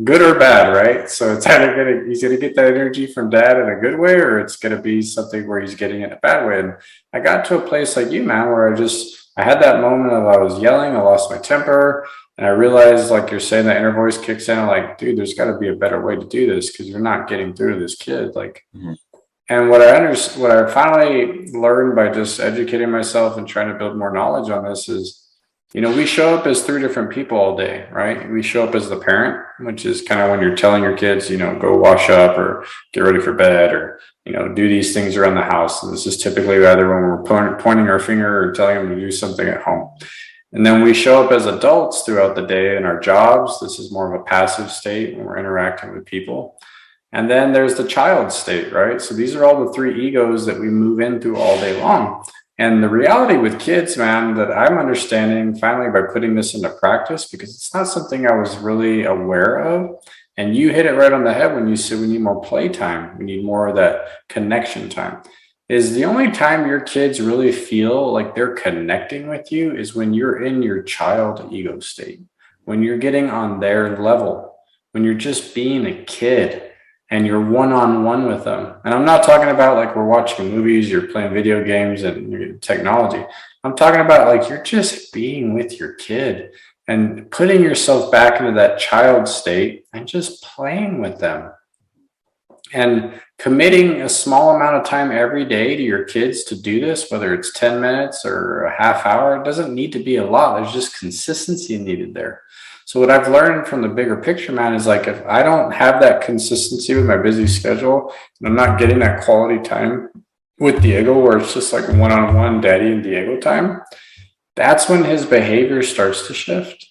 good or bad, right? So it's either he's gonna get that energy from dad in a good way, or it's gonna be something where he's getting it in a bad way. And I got to a place like you, man, where I had that moment of I was yelling, I lost my temper, and I realized, like you're saying, that inner voice kicks in. I'm like, dude, there's got to be a better way to do this because you're not getting through to this kid. Like, and what I finally learned by just educating myself and trying to build more knowledge on this is, we show up as 3 different people all day, right? We show up as the parent, which is kind of when you're telling your kids, go wash up or get ready for bed or, do these things around the house. And this is typically either when we're pointing our finger or telling them to do something at home. And then we show up as adults throughout the day in our jobs. This is more of a passive state when we're interacting with people. And then there's the child state, right? So these are all the 3 egos that we move into all day long. And the reality with kids, man, that I'm understanding finally by putting this into practice, because it's not something I was really aware of. And you hit it right on the head when you said we need more play time. We need more of that connection time. Is the only time your kids really feel like they're connecting with you is when you're in your child ego state, when you're getting on their level, when you're just being a kid and you're one-on-one with them. And I'm not talking about like we're watching movies, you're playing video games and technology. I'm talking about like you're just being with your kid and putting yourself back into that child state and just playing with them. And committing a small amount of time every day to your kids to do this, whether it's 10 minutes or a half hour, it doesn't need to be a lot. There's just consistency needed there. So what I've learned from the bigger picture, man, is like if I don't have that consistency with my busy schedule and I'm not getting that quality time with Diego where it's just like one-on-one daddy and Diego time, that's when his behavior starts to shift.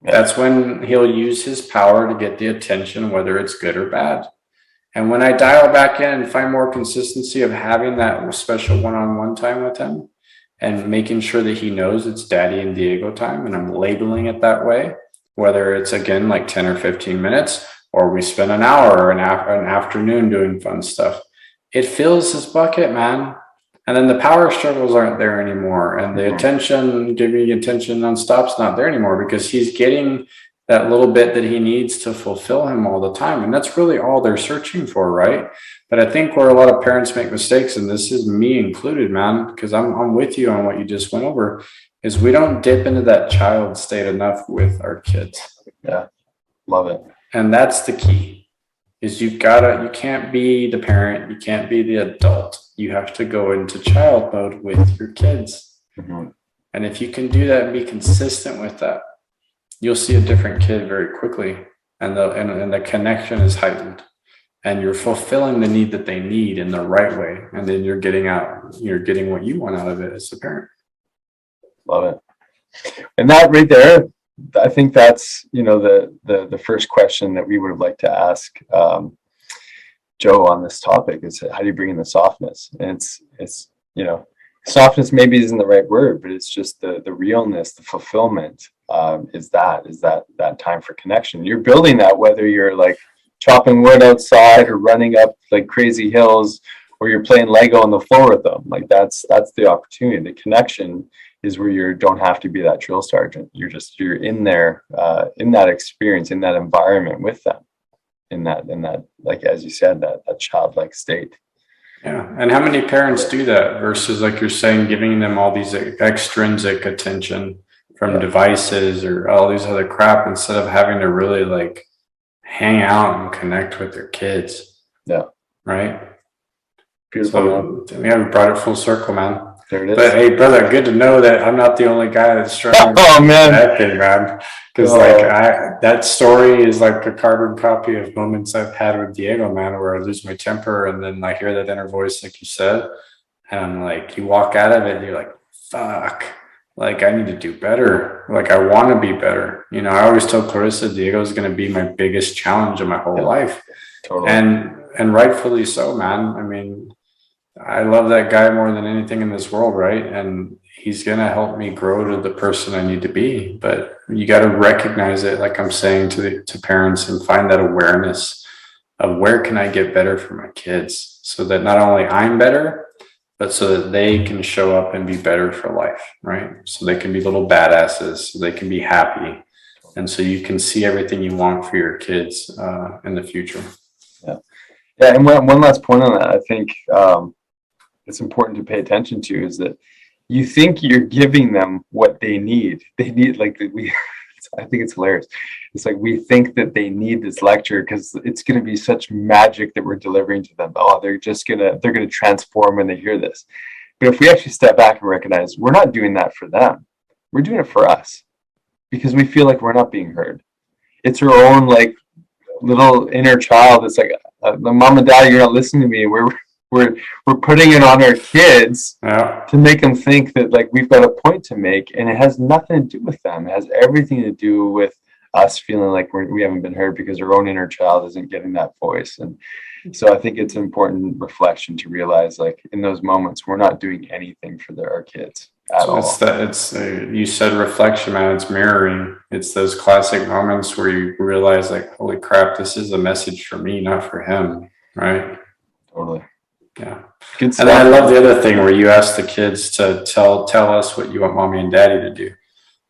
That's when he'll use his power to get the attention, whether it's good or bad. And when I dial back in and find more consistency of having that special one-on-one time with him and making sure that he knows it's daddy and Diego time, and I'm labeling it that way, whether it's again like 10 or 15 minutes, or we spend an hour or an afternoon doing fun stuff, it fills his bucket, man. And then the power struggles aren't there anymore. And the attention, giving attention nonstop's not there anymore because he's getting that little bit that he needs to fulfill him all the time. And that's really all they're searching for, right? But I think where a lot of parents make mistakes, and this is me included, man, because I'm with you on what you just went over, is we don't dip into that child state enough with our kids. Yeah, love it. And that's the key. is you can't be the parent, you can't be the adult. You have to go into child mode with your kids. Mm-hmm. And if you can do that and be consistent with that, you'll see a different kid very quickly. And the connection is heightened. And you're fulfilling the need that they need in the right way. And then you're getting what you want out of it as a parent. Love it. And that right there, I think that's, the first question that we would have liked to ask Joe on this topic is, how do you bring in the softness? And it's softness maybe isn't the right word, but it's just the realness, the fulfillment is that time for connection. You're building that, whether you're like chopping wood outside or running up like crazy hills, or you're playing Lego on the floor with them. Like that's the opportunity. The connection is where you don't have to be that drill sergeant. You're in there, in that experience, in that environment with them, in that, like, as you said, that childlike state. Yeah. And how many parents do that versus, like you're saying, giving them all these extrinsic attention from devices or all these other crap, instead of having to really like hang out and connect with their kids. Yeah. Right. Beautiful. So we have brought it full circle, man. There it is. But hey, brother, good to know that I'm not the only guy that's struggling Oh, man. with that thing, man. Because that story is like a carbon copy of moments I've had with Diego, man, where I lose my temper and then I hear that inner voice, like you said, and I'm like, you walk out of it and you're like, fuck, like I need to do better. Like I want to be better. I always tell Clarissa, Diego is going to be my biggest challenge of my whole life. Totally. And rightfully so, man. I mean, I love that guy more than anything in this world, right? And he's going to help me grow to the person I need to be. But you got to recognize it, like I'm saying to parents, and find that awareness of where can I get better for my kids, so that not only I'm better, but so that they can show up and be better for life, right? So they can be little badasses, so they can be happy. And so you can see everything you want for your kids in the future. Yeah. Yeah. And one last point on that, I think, it's important to pay attention to, is that you think you're giving them what they need. They need, like, I think it's hilarious. It's like we think that they need this lecture because it's going to be such magic that we're delivering to them. Oh, they're going to transform when they hear this. But if we actually step back and recognize we're not doing that for them, we're doing it for us, because we feel like we're not being heard. It's our own like little inner child. It's like, mom and dad, you're not listening to me. We're putting it on our kids to make them think that like we've got a point to make, and it has nothing to do with them. It has everything to do with us feeling like we haven't been heard because our own inner child isn't getting that voice. And so I think it's an important reflection to realize, like, in those moments, we're not doing anything for our kids at all. You said reflection, man. It's mirroring. It's those classic moments where you realize, like, holy crap, this is a message for me, not for him, right? Totally. Yeah. Good stuff. And then I love the other thing where you ask the kids to tell us what you want mommy and daddy to do.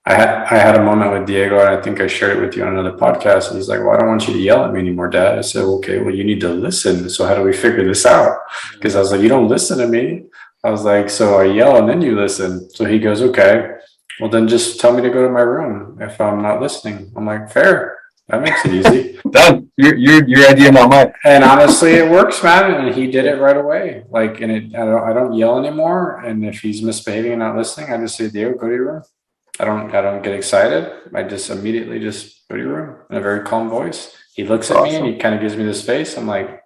I had a moment with Diego, and I think I shared it with you on another podcast. And he's like, well, I don't want you to yell at me anymore, Dad. I said, okay, well, you need to listen. So how do we figure this out? Because I was like, you don't listen to me. I was like, so I yell and then you listen. So he goes, okay, well, then just tell me to go to my room if I'm not listening. I'm like, fair. That makes it easy. Done. Your idea, not mine. And honestly, it works, man. And he did it right away. Like, and I don't yell anymore. And if he's misbehaving and not listening, I just say, Diego, go to your room. I don't get excited. I just immediately just go to your room in a very calm voice. He looks at me and he kind of gives me this face. I'm like,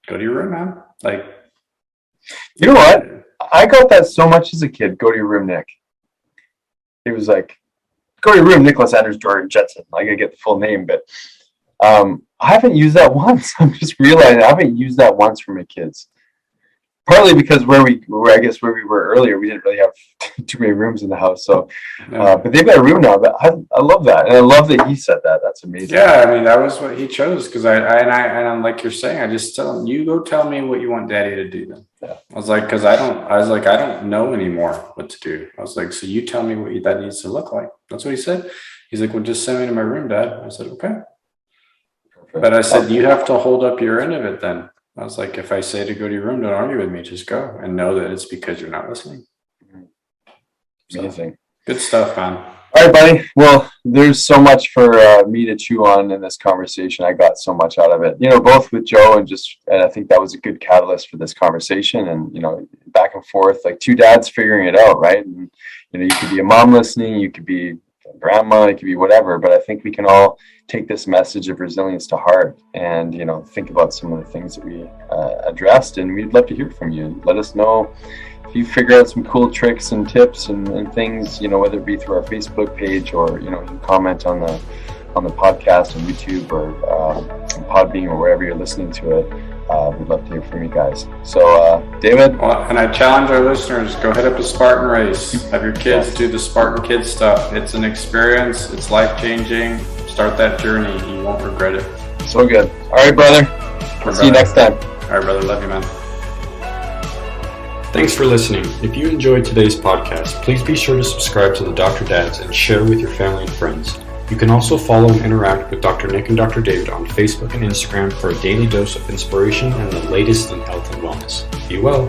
go to your room, man. Like, you know what? I got that so much as a kid. Go to your room, Nick. It was like, go to your room, Nicholas Jensen. Like, I get the full name, but I haven't used that once. I'm just realizing I haven't used that once for my kids. Partly because where we were earlier, we didn't really have too many rooms in the house. So, but they've got a room now. But I love that, and I love that he said that. That's amazing. Yeah, I mean, that was what he chose, because I'm like you're saying, I just tell him, you go tell me what you want Daddy to do. Then I was like, I don't know anymore what to do. I was like, so you tell me what that needs to look like. That's what he said. He's like, well, just send me to my room, Dad. I said, okay. Perfect. But I said, you have to hold up your end of it then. I was like, if I say to go to your room, don't argue with me, just go and know that it's because you're not listening. Amazing. So, good stuff, man. All right, buddy. Well, there's so much for me to chew on in this conversation. I got so much out of it, both with Joe and I think that was a good catalyst for this conversation. And, back and forth, like two dads figuring it out, right? And, you could be a mom listening, you could be a grandma, it could be whatever, but I think we can all take this message of resilience to heart and, think about some of the things that we addressed. And we'd love to hear from you. Let us know if you figure out some cool tricks and tips and things, whether it be through our Facebook page or, you can comment on the podcast on YouTube or Podbean or wherever you're listening to it. We'd love to hear from you guys. So, David? Well, and I challenge our listeners, go hit up a Spartan race. Have your kids do the Spartan Kids stuff. It's an experience. It's life-changing. Start that journey. You won't regret it. So good. All right, brother. See you next time. All right, brother. Love you, man. Thanks for listening. If you enjoyed today's podcast, please be sure to subscribe to the Dr. Dads and share with your family and friends. You can also follow and interact with Dr. Nick and Dr. David on Facebook and Instagram for a daily dose of inspiration and the latest in health and wellness. Be well.